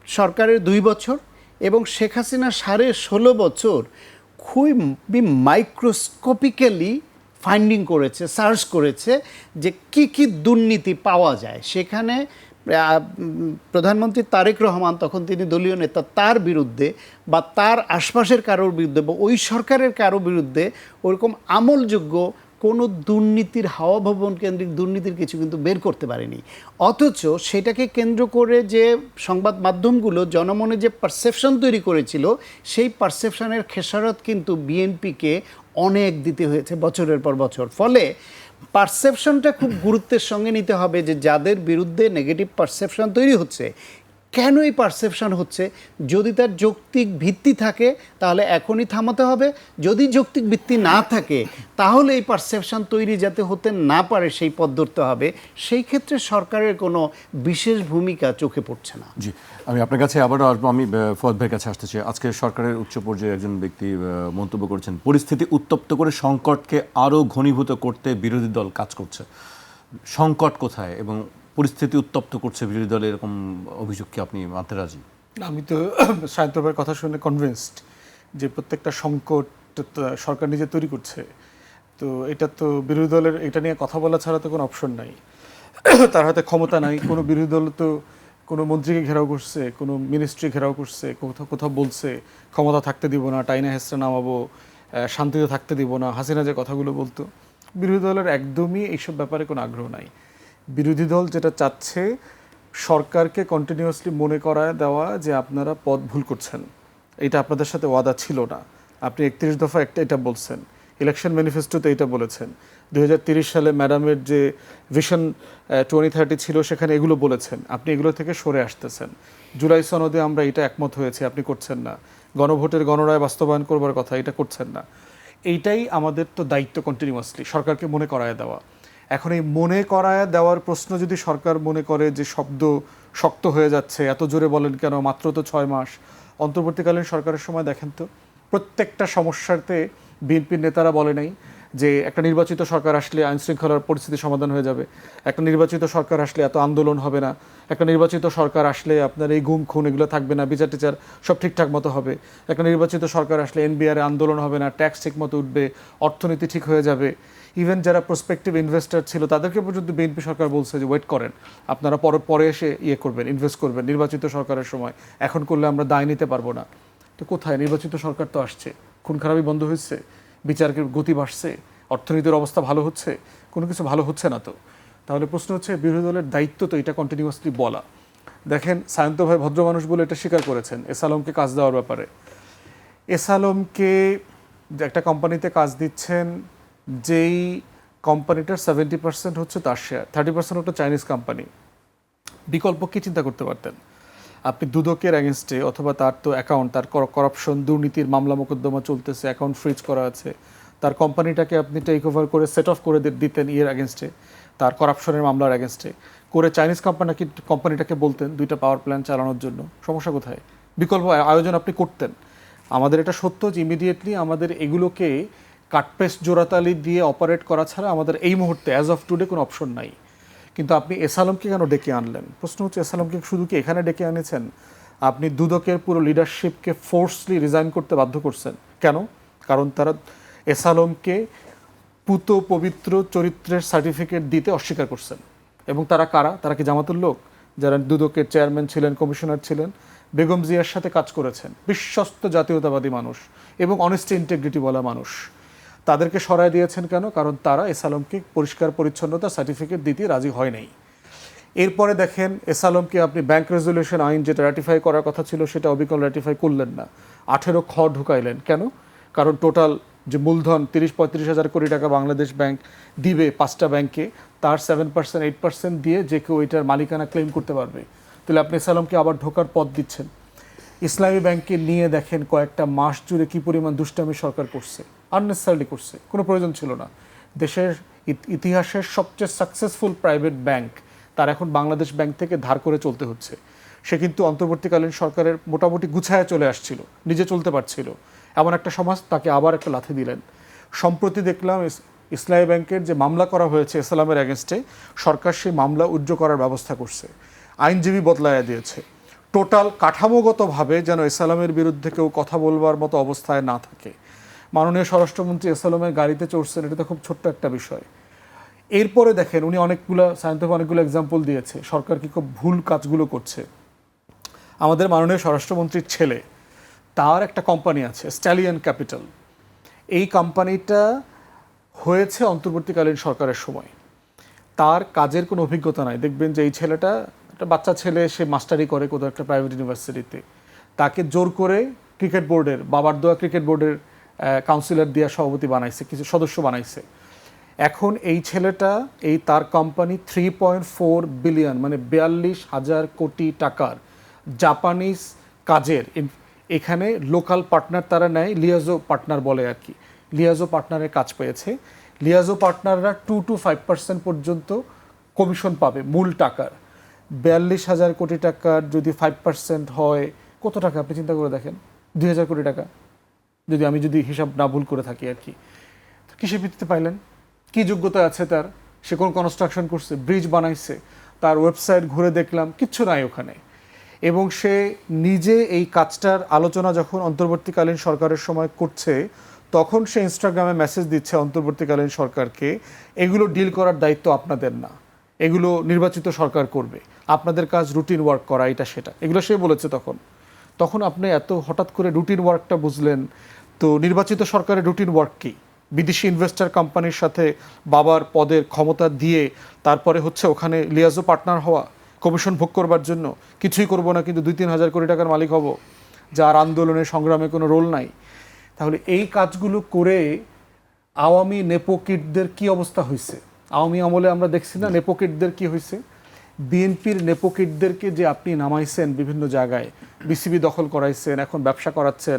সরকারের 2 বছর এবং শেখ হাসিনা 16.5 বছর খুবই মাইক্রোস্কোপিক্যালি ফাইন্ডিং করেছে, সার্চ করেছে যে কি দুর্নীতি পাওয়া যায় সেখানে। প্রধানমন্ত্রী তারেক রহমান, তখন তিনি দলীয় নেতা, তার বিরুদ্ধে বা তার আশপাশের কারোর বিরুদ্ধে বা ওই সরকারের কারো বিরুদ্ধে ওরকম আমলযোগ্য কোনো দুর্নীতির, হাওয়া ভবন কেন্দ্রিক দুর্নীতির কিছু কিন্তু বের করতে পারেনি। অথচ সেটাকে কেন্দ্র করে যে সংবাদ মাধ্যমগুলো জনমনে যে পারসেপশন তৈরি করেছিল, সেই পারসেপশনের খেসারত কিন্তু বিএনপিকে অনেক দিতে হয়েছে বছরের পর বছর। ফলে পারসেপশনটা খুব গুরুত্বের সঙ্গে নিতে হবে, যে যাদের বিরুদ্ধে নেগেটিভ পারসেপশন তৈরি হচ্ছে, কেন এই পারসেপশন হচ্ছে। যদি তার যৌক্তিক ভিত্তি থাকে তাহলে এখনই থামাতে হবে, যদি যৌক্তিক ভিত্তি না থাকে তাহলে এই পারসেপশন তৈরি যাতে হতে না পারে সেই পথ ধরতে হবে। সেই ক্ষেত্রে সরকারের কোনো বিশেষ ভূমিকা চোখে পড়ছে না। জি, আমি আপনার কাছে আবারও আসবো। আমি ফুয়াদ ভাইয়ের কাছে আসতে চাই। আজকে সরকারের উচ্চ পর্যায়ে একজন ব্যক্তি মন্তব্য করেছেন, পরিস্থিতি উত্তপ্ত করে সংকটকে আরও ঘনীভূত করতে বিরোধী দল কাজ করছে। সংকট কোথায় এবং পরিস্থিতি উত্তপ্ত করছে বিরোধী দলের, এরকম অভিযোগ কি আপনি মানতে রাজি? আমি তো সায়ন্ত ভাইয়ের কথা শুনে কনভিন্সড যে প্রত্যেকটা সংকট সরকার নিজে তৈরি করছে। তো এটা তো বিরোধী দলের এটা নিয়ে কথা বলা ছাড়া তো কোনো অপশন নাই। তার হাতে ক্ষমতা নাই। কোনো বিরোধী দল তো কোনো মন্ত্রীকে ঘেরাও করছে, কোনো মিনিস্ট্রি ঘেরাও করছে, কোথাও কোথাও বলছে ক্ষমতা থাকতে দিব না, টাইনা হেসরা নামাবো, শান্তিতে থাকতে দিব না। হাসিনা যে কথাগুলো বলতো, বিরোধী দলের একদমই এইসব ব্যাপারে কোনো আগ্রহ নাই। বিরোধী দল যেটা চাচ্ছে, সরকারকে কন্টিনিউয়াসলি মনে করায় দেওয়া যে আপনারা পথ ভুল করছেন, এটা আপনাদের সাথে ওয়াদা ছিল না, আপনি 31 দফা এটা বলছেন, ইলেকশন ম্যানিফেস্টোতে এটা বলেছেন। 2030 সালে ম্যাডামের যে ভিশন 2030 ছিল সেখানে এগুলো বলেছেন, আপনি এগুলো থেকে সরে আসতেছেন। জুলাই সনদে আমরা এটা একমত হয়েছে, আপনি করছেন না। গণভোটের গণরায় বাস্তবায়ন করবার কথা, এটা করছেন না। এইটাই আমাদের তো দায়িত্ব কন্টিনিউয়াসলি সরকারকে মনে করায় দেওয়া। এখন এই মনে করায় দেওয়ার প্রশ্ন যদি সরকার মনে করে যে শব্দ শক্ত হয়ে যাচ্ছে, এত জোরে বলেন কেন, মাত্র তো 6 মাস। অন্তর্বর্তীকালীন সরকারের সময় দেখেন তো প্রত্যেকটা সমস্যাতে বিএনপির নেতারা বলে নাই যে একটা নির্বাচিত সরকার আসলে আইন শৃঙ্খলার পরিস্থিতি সমাধান হয়ে যাবে, একটা নির্বাচিত সরকার আসলে এত আন্দোলন হবে না, একটা নির্বাচিত সরকার আসলে আপনার এই গুম খুন এগুলো থাকবে না, বিচার টিচার সব ঠিকঠাক মতো হবে, একটা নির্বাচিত সরকার আসলে এনবিআর আন্দোলন হবে না, ট্যাক্স ঠিক মতো উঠবে, অর্থনীতি ঠিক হয়ে যাবে। ইভেন যারা প্রসপেক্টিভ ইনভেস্টর ছিল তাদেরকে পর্যন্ত বিএনপি সরকার বলছে যে ওয়েট করেন, আপনারা পরে এসে করবেন, ইনভেস্ট করবেন নির্বাচিত সরকারের সময়, এখন করলে আমরা দায় নিতে পারবো না। তো কোথায় নির্বাচিত সরকার তো আসছে, খুন খারাপি বন্ধ হচ্ছে, বিচারের গতি বাড়ছে, অর্থনীতির অবস্থা ভালো হচ্ছে, কোনো কিছু ভালো হচ্ছে না। তো তাহলে প্রশ্ন হচ্ছে বিরোধী দলের দায়িত্ব তো এটা কন্টিনিউয়াসলি বলা। দেখেন সায়ন্ত ভাই ভদ্র মানুষ বলে এটা স্বীকার করেছেন এস আলমকে কাজ দেওয়ার ব্যাপারে। এস আলমকে একটা কোম্পানিতে কাজ দিচ্ছেন, যেই কোম্পানিটার 70% হচ্ছে তার শেয়ার, 30% হচ্ছে চাইনিজ কোম্পানি। বিকল্প কি চিন্তা করতে পারতেন? আপনি দুদকের অ্যাগেনস্টে অথবা তার তো অ্যাকাউন্ট, তার করাপশন দুর্নীতির মামলা মোকদ্দমা চলতেছে, অ্যাকাউন্ট ফ্রিজ করা আছে, তার কোম্পানিটাকে আপনি টেক ওভার করে সেট অফ করে দিতেন অ্যাগেনস্টে, তার করাপশনের মামলার অ্যাগেনস্টে করে চাইনিজ কোম্পানিটাকে বলতেন 2টা পাওয়ার প্ল্যান্ট চালানোর জন্য। সমস্যা কোথায়? বিকল্প আয়োজন আপনি করতেন। আমাদের এটা সত্য যে ইমিডিয়েটলি আমাদের এগুলোকে কাটপেস্ট জোড়াতালি দিয়ে অপারেট করা ছাড়া আমাদের এই মুহূর্তে অ্যাজ অফ টুডে কোনো অপশন নাই। কিন্তু আপনি এস আলমকে কেন ডেকে আনলেন? প্রশ্ন হচ্ছে এস আলমকে শুধু কি এখানে ডেকে আনেছেন? আপনি দুদকের পুরো লিডারশিপকে ফোর্সলি রিজাইন করতে বাধ্য করছেন। কেন? কারণ তারা এস আলমকে পুত পবিত্র চরিত্রের সার্টিফিকেট দিতে অস্বীকার করছেন। এবং তারা কারা? তারা কি জামাতের লোক? যারা দুদকের চেয়ারম্যান ছিলেন, কমিশনার ছিলেন, বেগম জিয়ার সাথে কাজ করেছেন, বিশ্বস্ত জাতীয়তাবাদী মানুষ এবং অনেস্টি ইন্টেগ্রিটি বলা মানুষ, তাদেরকে সরায় দিয়েছেন কেন? কারণ তারা এস আলমকে পরিষ্কার পরিচ্ছন্নতা সার্টিফিকেট দিতে রাজি হয় নাই। এরপরে দেখেন এস আলমকে আপনি ব্যাংক রেজুলেশন আইন যেটা রাটিফাই করার কথা ছিল সেটা অবিকল রাটিফাই করলেন না, 18 খ ঢুকাইলেন। কেন? কারণ টোটাল যে মূলধন 30-35 হাজার কোটি টাকা বাংলাদেশ ব্যাংক দিবে 5টা ব্যাংকে, তার 7% 8% দিয়ে যে কেউ এটার মালিকানা ক্লেম করতে পারবে। তাহলে আপনি এস আলমকে আবার ঢোকার পথ দিচ্ছেন। ইসলামী ব্যাংকে নিয়ে দেখেন কয়েকটা মাস জুড়ে কী পরিমাণ দুষ্টামি সরকার করছে, আননেসেসারিলি করছে, কোনো প্রয়োজন ছিল না। দেশের ইতিহাসের সবচেয়ে সাকসেসফুল প্রাইভেট ব্যাংক তার এখন বাংলাদেশ ব্যাংক থেকে ধার করে চলতে হচ্ছে। সে কিন্তু অন্তর্বর্তীকালীন সরকারের মোটামুটি গুছায় চলে আসছিল, নিজে চলতে পারছিল, এমন একটা সমাজ তাকে আবার একটা লাথি দিলেন। সম্প্রতি দেখলাম ইসলামী ব্যাংকের যে মামলা করা হয়েছে ইসলামের অ্যাগেনস্টে, সরকার সেই মামলা উজ্জ করার ব্যবস্থা করছে, আইনজীবী বদলায়া দিয়েছে। টোটাল কাঠামোগতভাবে যেন ইসলামের বিরুদ্ধে কেউ কথা বলবার মতো অবস্থায় না থাকে। মাননীয় স্বরাষ্ট্রমন্ত্রী ইসলামের গাড়িতে চড়ছেন, এটা তো খুব ছোট্ট একটা বিষয়। এরপরে দেখেন উনি অনেকগুলো এক্সাম্পল দিয়েছে সরকার কি খুব ভুল কাজগুলো করছে। আমাদের মাননীয় স্বরাষ্ট্রমন্ত্রীর ছেলে, তার একটা কোম্পানি আছে স্ট্যালিয়ন ক্যাপিটাল। এই কোম্পানিটা হয়েছে অন্তর্বর্তীকালীন সরকারের সময়। তার কাজের কোনো অভিজ্ঞতা নাই। দেখবেন যে এই ছেলেটা একটা বাচ্চা ছেলে, সে মাস্টারি করে কোথাও একটা প্রাইভেট ইউনিভার্সিটিতে, তাকে জোর করে ক্রিকেট বোর্ডের, বাবার দোয়া ক্রিকেট বোর্ডের কাউন্সিলর দিয়া সভাপতি বানাইছে, কিছু সদস্য বানাইছে। এখন এই ছেলেটা তার কোম্পানি 3.4 বিলিয়ন মানে 42,000 কোটি টাকার জাপানিজ কাজের এখানে লোকাল পার্টনার তারা নেয়, লিয়াজো পার্টনার বলে আর কি, লিয়াজো পার্টনারের কাজ পেয়েছে। লিয়াজো পার্টনাররা 2 to 5% পর্যন্ত কমিশন পাবে মূল টাকার। 42,000 কোটি টাকার যদি 5% হয় কত টাকা আপনি চিন্তা করে দেখেন, 2,000 কোটি টাকা, আমি যদি হিসাব না ভুল করে থাকি আর কি। কিসের ভিত্তিতে পাইলেন? কি যোগ্যতা আছে তার? সে কোন কনস্ট্রাকশন করছে, ব্রিজ বানাইছে? তার ওয়েবসাইট ঘুরে দেখলাম কিচ্ছু নাই ওখানে। এবং সে নিজে এই কাজটার আলোচনা যখন অন্তর্বর্তীকালীন সরকারের সময় করছে, তখন সে ইনস্টাগ্রামে মেসেজ দিচ্ছে অন্তর্বর্তীকালীন সরকারকে, এগুলো ডিল করার দায়িত্ব আপনাদের না, এগুলো নির্বাচিত সরকার করবে, আপনাদের কাজ রুটিন ওয়ার্ক করা, এটা সেটা, এগুলো সে বলেছে। তখন আপনি এত হঠাৎ করে রুটিন ওয়ার্কটা বুঝলেন। তো নির্বাচিত সরকারের রুটিন ওয়ার্ক কি? বিদেশি ইনভেস্টার কোম্পানির সাথে বাবার পদের ক্ষমতা দিয়ে তারপরে হচ্ছে ওখানে লিয়াজো পার্টনার হওয়া, কমিশন ভোগ করবার জন্য, কিছুই করবো না কিন্তু 2-3 হাজার কোটি টাকার মালিক হব, যার আন্দোলনে সংগ্রামে কোনো রোল নাই। তাহলে এই কাজগুলো করে আওয়ামী নেপোকিটদের কি অবস্থা হয়েছে, আওয়ামী আমলে আমরা দেখছি না নেপোকিটদের কি হয়েছে। বিএনপির নেপোকিটদেরকে যে আপনি নামাইছেন বিভিন্ন জায়গায়, বিসিবি দখল করাইছেন, এখন ব্যবসা করাচ্ছেন।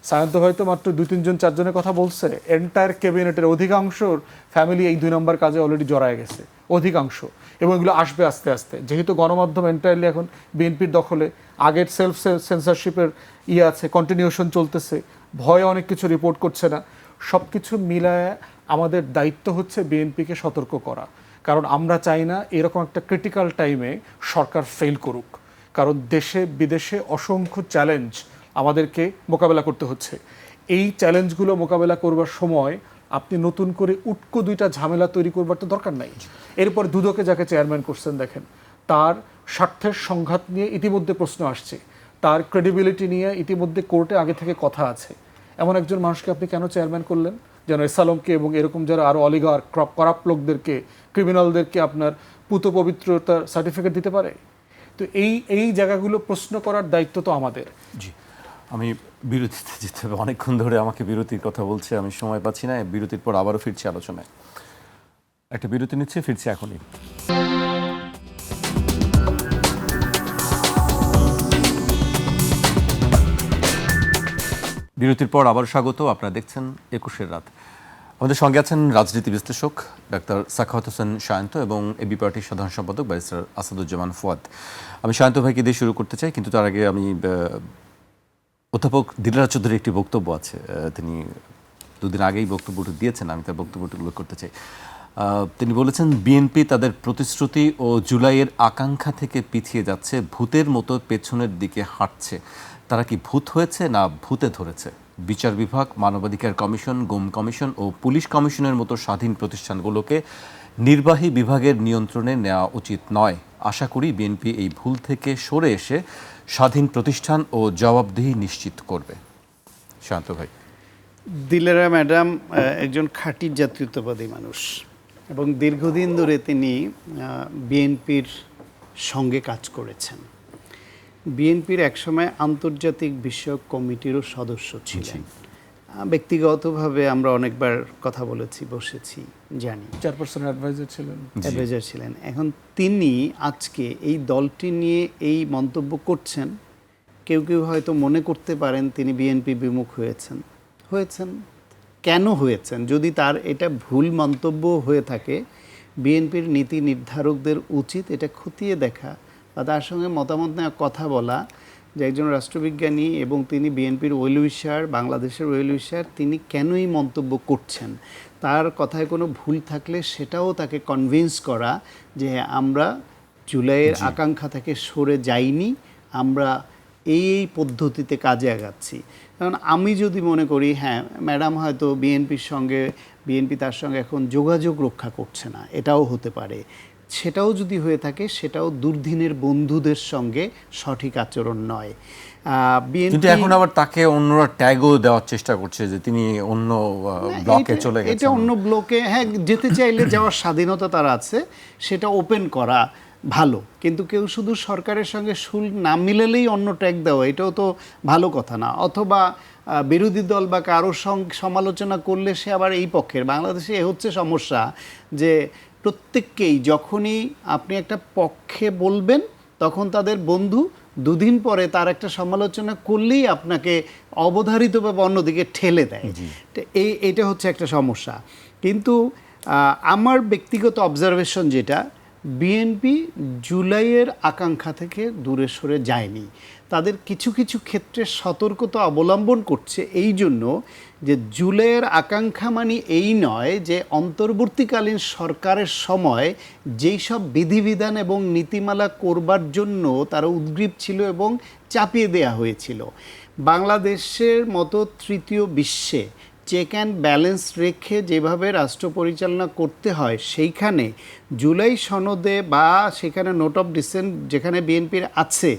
সায়ন্ত হয়তো মাত্র 2-3 জন 4 জনের কথা বলছে, এন্টায়ার ক্যাবিনেটের অধিকাংশর ফ্যামিলি এই 2 নম্বর কাজে অলরেডি জড়ায় গেছে, অধিকাংশ। এবং এগুলো আসবে আস্তে আস্তে, যেহেতু গণমাধ্যম এন্টায়ারলি এখন বিএনপির দখলে, আগের সেলফ সেন্সরশিপের আছে, কন্টিনিউশন চলতেছে, ভয়ে অনেক কিছু রিপোর্ট করছে না। সব কিছু মিলায় আমাদের দায়িত্ব হচ্ছে বিএনপিকে সতর্ক করা, কারণ আমরা চাই না এরকম একটা ক্রিটিক্যাল টাইমে সরকার ফেল করুক। কারণ দেশে বিদেশে অসংখ্য চ্যালেঞ্জ আমাদেরকে মোকাবেলা করতে হচ্ছে। এই চ্যালেঞ্জগুলো মোকাবেলা করবার সময় আপনি নতুন করে উটকো 2টা ঝামেলা তৈরি করবার তো দরকার নাই। এরপর দুদকে যাকে চেয়ারম্যান করছেন, দেখেন তার স্বার্থের সংঘাত নিয়ে ইতিমধ্যে প্রশ্ন আসছে, তার ক্রেডিবিলিটি নিয়ে ইতিমধ্যে কোর্টে আগে থেকে কথা আছে। এমন একজন মানুষকে আপনি কেন চেয়ারম্যান করলেন? যেন এসালমকে এবং এরকম যারা আরও অলিগার করাপ্ট লোকদেরকে, ক্রিমিনালদেরকে আপনার পুত পবিত্রতার সার্টিফিকেট দিতে পারে? তো এই জায়গাগুলো প্রশ্ন করার দায়িত্ব তো আমাদের। জি, আমি বিরতিতে যেতে হবে, অনেকক্ষণ ধরে আমাকে বিরতির কথা বলছে, আমি সময় পাচ্ছি না। বিরতির পর আবারও ফিরছি আলোচনায়। একটা বিরতি নিচ্ছে, ফিরছি এখনই। বিরতির পর আবার স্বাগত, আপনারা দেখছেন 21 রাত। আমাদের সঙ্গে আছেন রাজনীতি বিশ্লেষক ডাক্তার সাখাওয়াত হোসেন সায়ন্ত এবং এবি পার্টির সাধারণ সম্পাদক ব্যারিস্টার আসাদুজ্জামান ফুয়াদ। আমি সায়ন্ত ভাইকে দিয়ে শুরু করতে চাই, কিন্তু তার আগে আমি অধ্যাপক দিলরাজ চৌধুরীর একটি বক্তব্য আছে, তিনি 2 দিন আগেই বক্তব্যটি দিয়েছেন, আমি তার বক্তব্যটি উল্লেখ করতে চাই। তিনি বলেছেন, বিএনপি তাদের প্রতিশ্রুতি ও জুলাইয়ের আকাঙ্ক্ষা থেকে পিছিয়ে যাচ্ছে, ভূতের মতো পেছনের দিকে হাঁটছে। তারা কি ভূত হয়েছে না ভূতে ধরেছে? বিচার বিভাগ, মানবাধিকার কমিশন, গুম কমিশন ও পুলিশ কমিশনের মতো স্বাধীন প্রতিষ্ঠানগুলোকে নির্বাহী বিভাগের নিয়ন্ত্রণে নেওয়া উচিত নয়। আশা করি বিএনপি এই ভুল থেকে সরে এসে স্বাধীন প্রতিষ্ঠান ও জবাবদিহি নিশ্চিত করবে। শান্ত ভাই। দিলেরা ম্যাডাম একজন খাঁটি জাতীয়তাবাদী মানুষ এবং দীর্ঘদিন ধরে তিনি বিএনপির সঙ্গে কাজ করেছেন। বিএনপির একসময় আন্তর্জাতিক বিষয়ক কমিটিরও সদস্য ছিলেন। ব্যক্তিগতভাবে আমরা অনেকবার কথা বলেছি, বসেছি, জানি। চেয়ারপারসন অ্যাডভাইজার ছিলেন। এখন তিনি আজকে এই দলটি নিয়ে এই মন্তব্য করছেন। কেউ কেউ হয়তো মনে করতে পারেন তিনি বিএনপি বিমুখ হয়েছেন। কেন হয়েছেন? যদি তার এটা ভুল মন্তব্য হয়ে থাকে, বিএনপির নীতি নির্ধারকদের উচিত এটা খতিয়ে দেখা বা তার সঙ্গে মতামত নেওয়া, কথা বলা যে একজন রাষ্ট্রবিজ্ঞানী এবং তিনি বিএনপির ওয়েল উইশার, বাংলাদেশের ওয়েল উইশার, তিনি কেন এই মন্তব্য করছেন, তার কথায় কোনো ভুল থাকলে সেটাও তাকে কনভিন্স করা যে আমরা জুলাইয়ের আকাঙ্ক্ষা থেকে সরে যাইনি, আমরা এই পদ্ধতিতে কাজে আগাচ্ছি। কারণ আমি যদি মনে করি হ্যাঁ ম্যাডাম হয়তো বিএনপি তার সঙ্গে এখন যোগাযোগ রক্ষা করছে না, এটাও হতে পারে, সেটাও যদি হয়ে থাকে সেটাও দুর্দিনের বন্ধুদের সঙ্গে সঠিক আচরণ নয়। কিন্তু এখন আবার তাকে অন্যরা ট্যাগও দেওয়ার চেষ্টা করছে যে তিনি অন্য ব্লকে চলে গেছেন। এটা অন্য ব্লকে হ্যাঁ যেতে চাইলে যাওয়ার স্বাধীনতা তার আছে, সেটা ওপেন করা ভালো। কিন্তু কেউ শুধু সরকারের সঙ্গে সুর না মিলালেই অন্য ট্যাগ দেওয়া, এটাও তো ভালো কথা না। অথবা বিরোধী দল বা কারোর সঙ্গে সমালোচনা করলে সে আবার এই পক্ষের। বাংলাদেশে এ হচ্ছে সমস্যা যে প্রত্যেককেই যখনই আপনি একটা পক্ষে বলবেন তখন তাদের বন্ধু 2 দিন পরে তার একটা সমালোচনা করলেই আপনাকে অবধারিতভাবে অন্যদিকে ঠেলে দেয়। এইটা হচ্ছে একটা সমস্যা। কিন্তু আমার ব্যক্তিগত অবজারভেশন যেটা, বিএনপি জুলাইয়ের আকাঙ্ক্ষা থেকে দূরে সরে যায়নি। তাদের কিছু কিছু ক্ষেত্রে সতর্কতা অবলম্বন করছে এই জন্য যে জুলাইয়ের আকাঙ্ক্ষা মানে এই নয় যে অন্তর্বর্তীকালীন সরকারের সময় যেই সব বিধিবিধান এবং নীতিমালা করবার জন্য তারা উদ্গ্রীব ছিল এবং চাপিয়ে দেয়া হয়েছিল। বাংলাদেশের মতো তৃতীয় বিশ্বে চেক অ্যান্ড ব্যালেন্স রেখে যেভাবে রাষ্ট্র পরিচালনা করতে হয়, সেইখানে জুলাই সনদে বা সেখানে নোট অফ ডিসেন্ট যেখানে বিএনপির আছে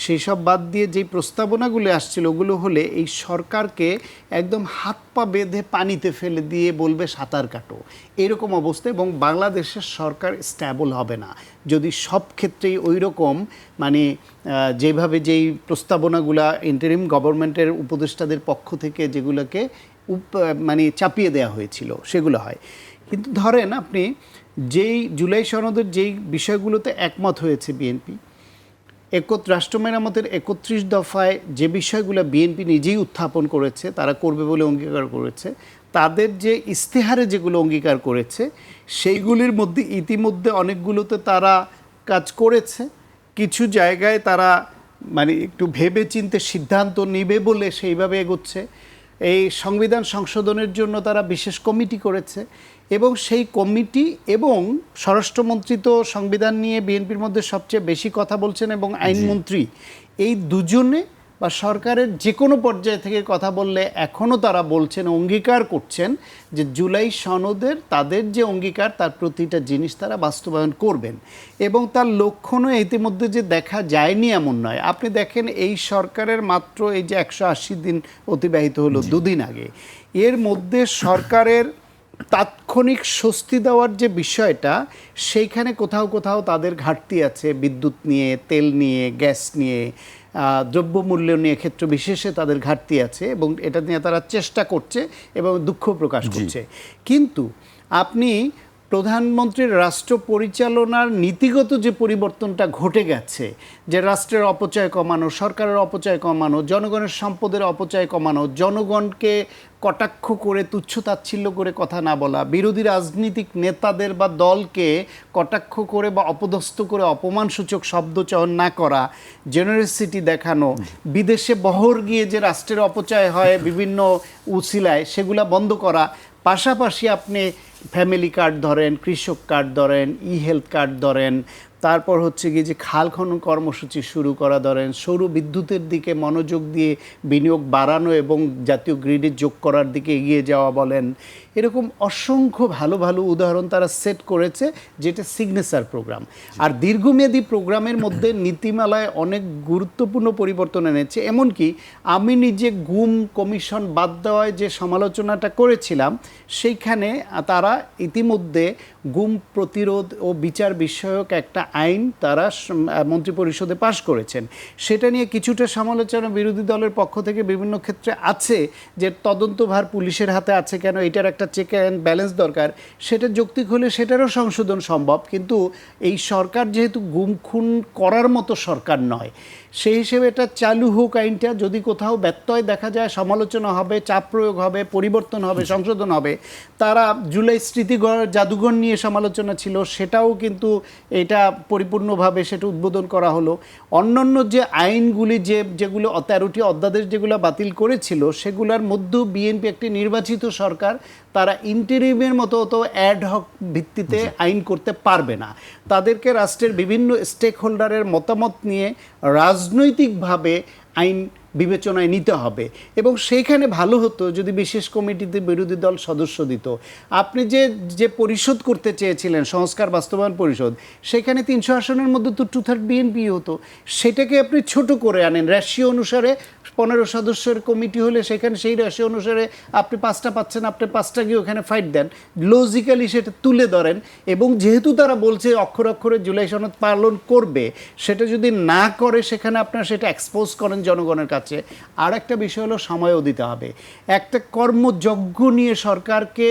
সেই সব বাদ দিয়ে যেই প্রস্তাবনাগুলো আসছিল ওগুলো হলে এই সরকারকে একদম হাত পা বেঁধে পানিতে ফেলে দিয়ে বলবে সাঁতার কাটো, এরকম অবস্থা। এবং বাংলাদেশের সরকার স্ট্যাবল হবে না যদি সব ক্ষেত্রেই ওই রকম মানে যেভাবে যেই প্রস্তাবনাগুলা ইন্টারিম গভর্নমেন্টের উপদেষ্টাদের পক্ষ থেকে যেগুলোকে মানে চাপিয়ে দেওয়া হয়েছিল সেগুলো হয়। কিন্তু ধরেন আপনি যেই জুলাই সনদের যেই বিষয়গুলোতে একমত হয়েছে বিএনপি, রাষ্ট্র মেরামতের 31 দফায় যে বিষয়গুলো বিএনপি নিজেই উত্থাপন করেছে, তারা করবে বলে অঙ্গীকার করেছে, তাদের যে ইস্তেহারে যেগুলো অঙ্গীকার করেছে সেইগুলির মধ্যে ইতিমধ্যে অনেকগুলোতে তারা কাজ করেছে। কিছু জায়গায় তারা মানে একটু ভেবে চিন্তে সিদ্ধান্ত নেবে বলে সেইভাবে এগোচ্ছে। এই সংবিধান সংশোধনের জন্য তারা বিশেষ কমিটি করেছে এবং সেই কমিটি এবং স্বরাষ্ট্রমন্ত্রী তো সংবিধান নিয়ে বিএনপির মধ্যে সবচেয়ে বেশি কথা বলছেন এবং আইনমন্ত্রী, এই দুজনে বা সরকারের যে কোনো পর্যায় থেকে কথা বললে এখনও তারা বলছেন, অঙ্গীকার করছেন যে জুলাই সনদের তাদের যে অঙ্গীকার তার প্রতিটা জিনিস তারা বাস্তবায়ন করবেন এবং তার লক্ষণও ইতিমধ্যে যে দেখা যায়নি এমন নয়। আপনি দেখেন এই সরকারের মাত্র এই যে 180 দিন অতিবাহিত হলো দুদিন আগে, এর মধ্যে সরকারের তাৎক্ষণিক স্বস্তি দেওয়ার যে বিষয়টা সেইখানে কোথাও কোথাও তাদের ঘাটতি আছে। বিদ্যুৎ নিয়ে, তেল নিয়ে, গ্যাস নিয়ে, দ্রব্যমূল্য নিয়ে ক্ষেত্র বিশেষে তাদের ঘাটতি আছে এবং এটা নিয়ে তারা চেষ্টা করছে এবং দুঃখ প্রকাশ করছে। কিন্তু আপনি প্রধানমন্ত্রীর রাষ্ট্র পরিচালনার নীতিগত যে পরিবর্তনটা ঘটে গেছে, যে রাষ্ট্রের অপচয় কমানো, সরকারের অপচয় কমানো, জনগণের সম্পদের অপচয় কমানো, জনগণকে কটাক্ষ করে তুচ্ছ-তাচ্ছিল্য করে কথা না বলা, বিরোধী রাজনৈতিক নেতাদের বা দলকে কটাক্ষ করে বা অপদস্থ করে অপমানসূচক শব্দ চয়ন না করা, জেনারেসিটি দেখানো, বিদেশে বহর গিয়ে যে রাষ্ট্রের অপচয় হয় বিভিন্ন উছিলায় সেগুলা বন্ধ করা, পাশাপাশি আপনি ফ্যামিলি কার্ড ধরেন, কৃষক কার্ড ধরেন, হেলথ কার্ড ধরেন, তারপর হচ্ছে কি যে খাল খনন কর্মসূচি শুরু করা ধরেন, সৌর বিদ্যুতের দিকে মনোযোগ দিয়ে বিনিয়োগ বাড়ানো এবং জাতীয় গ্রিডে যোগ করার দিকে এগিয়ে যাওয়া বলেন, এরকম অসংখ্য ভালো ভালো উদাহরণ তারা সেট করেছে, যেটা সিগনেচার প্রোগ্রাম। আর দীর্ঘমেয়াদী প্রোগ্রামের মধ্যে নীতিমালায় অনেক গুরুত্বপূর্ণ পরিবর্তন এনেছে। এমনকি আমি নিজে গুম কমিশন বাদ দেওয়ায় যে সমালোচনাটা করেছিলাম, সেইখানে তারা ইতিমধ্যে গুম প্রতিরোধ ও বিচার বিষয়ক একটা আইন তারা মন্ত্রিপরিষদে পাশ করেছেন। সেটা নিয়ে কিছুটা সমালোচনা বিরোধী দলের পক্ষ থেকে বিভিন্ন ক্ষেত্রে আছে, যে তদন্তভার পুলিশের হাতে আছে কেন, এটার একটা চেক অ্যান্ড ব্যালেন্স দরকার। সেটা যৌক্তিক হলে সেটারও সংশোধন সম্ভব, কিন্তু এই সরকার যেহেতু গুম খুন করার মতো সরকার নয়, সেই হিসেবে এটা চালু হোক আইনটা। যদি কোথাও ব্যত্যয় দেখা যায় সমালোচনা হবে, চাপ প্রয়োগ হবে, পরিবর্তন হবে, সংশোধন হবে। তারা জুলাই স্মৃতিঘর জাদুঘর নিয়ে সমালোচনা ছিল, সেটাও কিন্তু এটা পরিপূর্ণভাবে সেটা উদ্বোধন করা হলো। অন্যান্য যে আইনগুলি যেগুলো 13টি অধ্যাদেশ যেগুলো বাতিল করেছিল, সেগুলোর মধ্যেও বিএনপি একটি নির্বাচিত সরকার, তারা ইন্টারিমের মতো তো অ্যাডহক ভিত্তিতে আইন করতে পারবে না। তাদেরকে রাষ্ট্রের বিভিন্ন স্টেক হোল্ডারের মতামত নিয়ে রাজনৈতিকভাবে আইন বিবেচনায় নিতে হবে এবং সেইখানে ভালো হতো যদি বিশেষ কমিটিতে বিরোধী দল সদস্য দিত। আপনি যে পরিশোধ করতে চেয়েছিলেন সংস্কার বাস্তবায়ন পরিষদ, সেখানে 300 আসনের মধ্যে তো 2/3 বিএনপি হতো। সেটাকে আপনি ছোট করে আনেন, রেশিও অনুসারে 15 সদস্যের কমিটি হলে সেখানে সেই রেশিও অনুসারে আপনি 5টা পাচ্ছেন, আপনি 5টা গিয়ে ওখানে ফাইট দেন, লজিক্যালি সেটা তুলে ধরেন। এবং যেহেতু তারা বলছে অক্ষরে অক্ষরে জুলাই সনদ পালন করবে, সেটা যদি না করে সেখানে আপনারা সেটা এক্সপোজ করেন জনগণের কাছে। আর একটা বিষয় হলো সময়ও দিতে হবে। একটা কর্মযজ্ঞ নিয়ে সরকারকে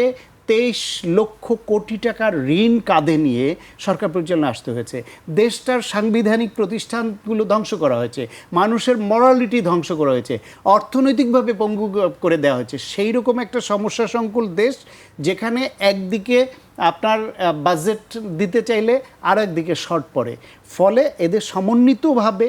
23 লক্ষ কোটি টাকার ঋণ কাঁধে নিয়ে সরকার পরিচালনা আসতে হয়েছে। দেশটার সাংবিধানিক প্রতিষ্ঠানগুলো ধ্বংস করা হয়েছে, মানুষের মরালিটি ধ্বংস করা হয়েছে, অর্থনৈতিকভাবে পঙ্গু করে দেওয়া হয়েছে। সেই রকম একটা সমস্যা সংকুল দেশ, যেখানে একদিকে আপনার বাজেট দিতে চাইলে আর একদিকে শর্ট পড়ে। ফলে এদের সমন্বিতভাবে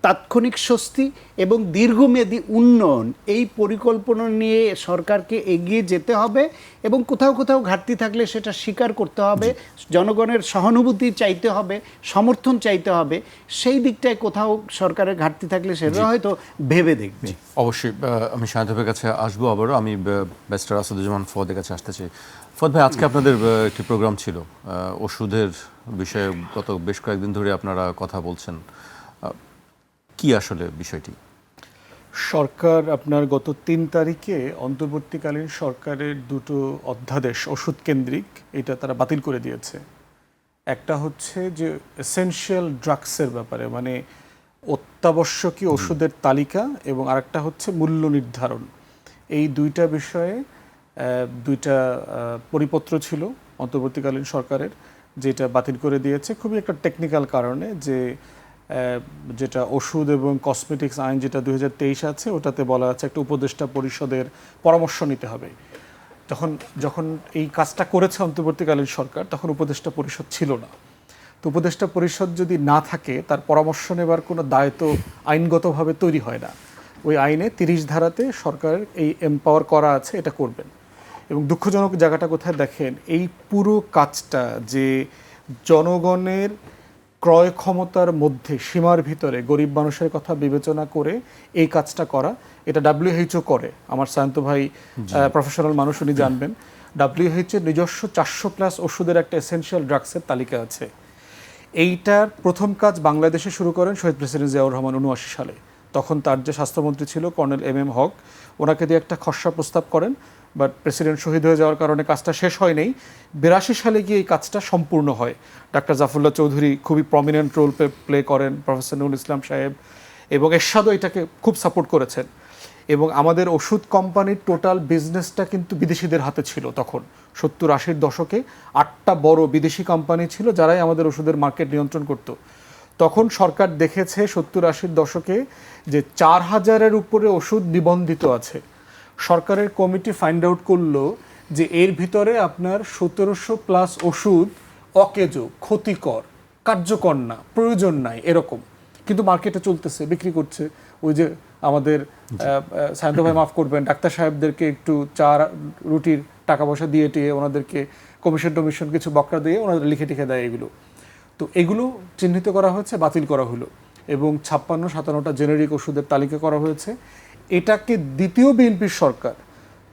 তাৎক্ষণিক স্বস্তি এবং দীর্ঘমেয়াদী উন্নয়ন, এই পরিকল্পনা নিয়ে সরকারকে এগিয়ে যেতে হবে এবং কোথাও কোথাও ঘাটতি থাকলে সেটা স্বীকার করতে হবে, জনগণের সহানুভূতি চাইতে হবে, সমর্থন চাইতে হবে। সেই দিকটায় কোথাও সরকারের ঘাটতি থাকলে সেটা হয়তো ভেবে দেখবে। অবশ্যই আমি শাহিদের কাছে আসবো আবারও। আমি ব্যারিস্টার আসাদুজ্জামান ফুয়াদের কাছে আসতে চাই। ফুয়াদ ভাই, আজকে আপনাদের একটি প্রোগ্রাম ছিল ওষুধের বিষয়ে, গত বেশ কয়েকদিন ধরে আপনারা কথা বলছেন, কি আসলে বিষয়টি? সরকার আপনার গত 3 তারিখে অন্তর্বর্তীকালীন সরকারের 2টো অধ্যাদেশ ওষুধ কেন্দ্রিক, এটা তারা বাতিল করে দিয়েছে। একটা হচ্ছে যে এসেনশিয়াল ড্রাগসের ব্যাপারে, মানে অত্যাবশ্যকীয় ওষুধের তালিকা, এবং আরেকটা হচ্ছে মূল্য নির্ধারণ। এই দুইটা বিষয়ে দুইটা পরিপত্র ছিল অন্তর্বর্তীকালীন সরকারের, যেটা বাতিল করে দিয়েছে খুবই একটা টেকনিক্যাল কারণে, যে যেটা ওষুধ এবং কসমেটিক্স আইন যেটা 2023 আছে, ওটাতে বলা আছে একটা উপদেষ্টা পরিষদের পরামর্শ নিতে হবে। যখন এই কাজটা করেছে অন্তর্বর্তীকালীন সরকার, তখন উপদেষ্টা পরিষদ ছিল না। তো উপদেষ্টা পরিষদ যদি না থাকে, তার পরামর্শ নেবার কোনো দায়িত্ব আইনগতভাবে তৈরি হয় না। ওই আইনে 30 ধারাতে সরকারের এই এম্পাওয়ার করা আছে, এটা করবেন। এবং দুঃখজনক জায়গাটা কোথায় দেখেন, এই পুরো কাজটা যে জনগণের ক্রয় ক্ষমতার মধ্যে সীমার ভিতরে গরিব মানুষের কথা বিবেচনা করে এই কাজটা করা, এটা WHO করে। আমার সায়ন্ত ভাই প্রফেশনাল মানুষ, উনি জানবেন। WHO নিজস্ব 400+ ওষুধের একটা এসেনশিয়াল ড্রাগসের তালিকা আছে। এইটার প্রথম কাজ বাংলাদেশে শুরু করেন শহীদ প্রেসিডেন্ট জিয়াউর রহমান 79 সালে। তখন তার যে স্বাস্থ্যমন্ত্রী ছিল কর্নেল MM হক, ওনাকে দিয়ে একটা খসড়া প্রস্তাব করেন, বাট প্রেসিডেন্ট শহীদ হয়ে যাওয়ার কারণে কাজটা শেষ হয় নাই। 82 সালে গিয়ে এই কাজটা সম্পূর্ণ হয়। ডাক্তার জাফরুল্লাহ চৌধুরী খুবই প্রমিনেন্ট রোল প্লে করেন, প্রফেসর নুরুল ইসলাম সাহেব এবং এরশাদও এটাকে খুব সাপোর্ট করেছেন। এবং আমাদের ওষুধ কোম্পানির টোটাল বিজনেসটা কিন্তু বিদেশিদের হাতে ছিল তখন। 70-80 দশকে 8টা বড় বিদেশি কোম্পানি ছিল, যারাই আমাদের ওষুধের মার্কেট নিয়ন্ত্রণ করত। তখন সরকার দেখেছে 70-80 দশকে যে 4000-এর উপরে ওষুধ নিবন্ধিত আছে। সরকারের কমিটি ফাইন্ড আউট করলো যে এর ভিতরে আপনার 1700+ ওষুধ অকেজ, ক্ষতিকর, কার্যকর না, প্রয়োজন নাই এরকম, কিন্তু মার্কেটে চলতেছে, বিক্রি করছে। ওই যে আমাদের সায়ন্ত ভাই মাফ করবেন, ডাক্তার সাহেবদেরকে একটু চা রুটির টাকা পয়সা দিয়ে টিয়ে ওনাদেরকে কমিশন কিছু বকরা দিয়ে ওনাদের লিখে টিখে দেয় এগুলো। তো এগুলো চিহ্নিত করা হয়েছে, বাতিল করা হলো, এবং 56-57টা জেনেরিক ওষুধের তালিকা করা হয়েছে। এটাকে দ্বিতীয় বিএনপির সরকার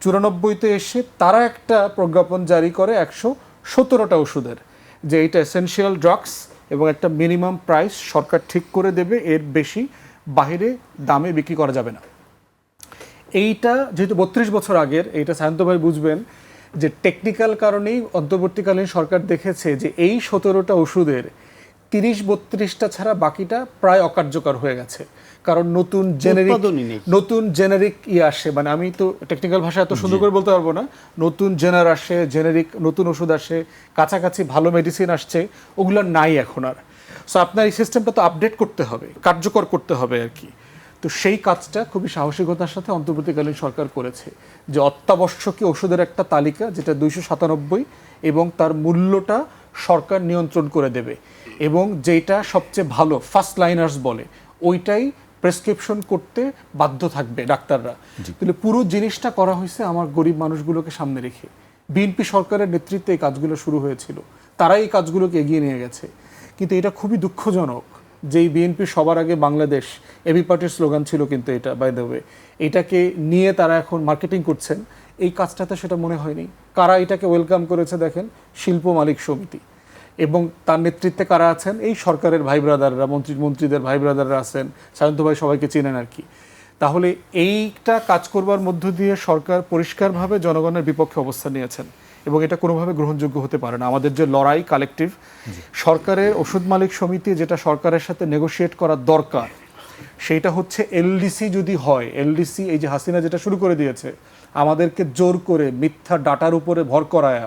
94-তে এসে তারা একটা প্রজ্ঞাপন জারি করে 117টা ওষুধের, যে এটা এসেনশিয়াল ড্রাগস এবং একটা মিনিমাম প্রাইস সরকার ঠিক করে দেবে, এর বেশি বাইরে দামে বিক্রি করা যাবে না। এইটা যেহেতু 32 বছর আগের, এইটা সায়ন্ত ভাই বুঝবেন যে টেকনিক্যাল কারণেই অন্তর্বর্তীকালীন সরকার দেখেছে যে এই 17টা ওষুধের 30-32টা ছাড়া বাকিটা প্রায় অকার্যকর হয়ে গেছে। কারণ নতুন জেনারিক আসে, মানে আমি তো টেকনিক্যাল ভাষা এত সুন্দর করে বলতে পারবো না, নতুন আসে, জেনারিক নতুন ওষুধ আসে, কাছাকাছি ভালো মেডিসিন আসছে, ওগুলো নাই এখন আর। সো আপনার এই সিস্টেমটা তো আপডেট করতে হবে, কার্যকর করতে হবে আর কি। তো সেই কাজটা খুবই সাহসিকতার সাথে অন্তর্বর্তীকালীন সরকার করেছে, যে অত্যাবশ্যকীয় ওষুধের একটা তালিকা, যেটা 297, এবং তার মূল্যটা সরকার নিয়ন্ত্রণ করে দেবে, এবং যেটা সবচেয়ে ভালো ফার্স্ট লাইনার্স বলে ওইটাই প্রেসক্রিপশন করতে বাধ্য থাকবে ডাক্তাররা। তাহলে পুরো জিনিসটা করা হয়েছে আমার গরিব মানুষগুলোকে সামনে রেখে। বিএনপি সরকারের নেতৃত্বে এই কাজগুলো শুরু হয়েছিল, তারাই এই কাজগুলোকে এগিয়ে নিয়ে গেছে। কিন্তু এটা খুবই দুঃখজনক যে বিএনপি সবার আগে বাংলাদেশ, এবি পার্টির স্লোগান ছিল কিন্তু এটা, বাই দ্য ওয়ে, এটাকে নিয়ে তারা এখন মার্কেটিং করছেন। এই কাজটাতে সেটা মনে হয়নি। কারা এটাকে ওয়েলকাম করেছে দেখেন, শিল্প মালিক সমিতি, এবং তার নেতৃত্বে কারা আছেন, এই সরকারের ভাই ব্রাদাররা, মন্ত্রীদের ভাই ব্রাদাররা আছেন, সায়ন্ত ভাই সবাইকে চেনেন আর কি। তাহলে এইটা কাজ করবার মধ্য দিয়ে সরকার পরিষ্কারভাবে জনগণের বিপক্ষে অবস্থান নিয়েছেন, এবং এটা কোনোভাবে গ্রহণযোগ্য হতে পারে না। আমাদের যে লড়াই কালেকটিভ, সরকারের ওষুধ মালিক সমিতি যেটা সরকারের সাথে নেগোশিয়েট করা দরকার, সেইটা হচ্ছে এলডিসি যদি হয়। এলডিসি এই যে হাসিনা যেটা শুরু করে দিয়েছে, আমাদেরকে জোর করে মিথ্যা ডাটার উপরে ভর করায়া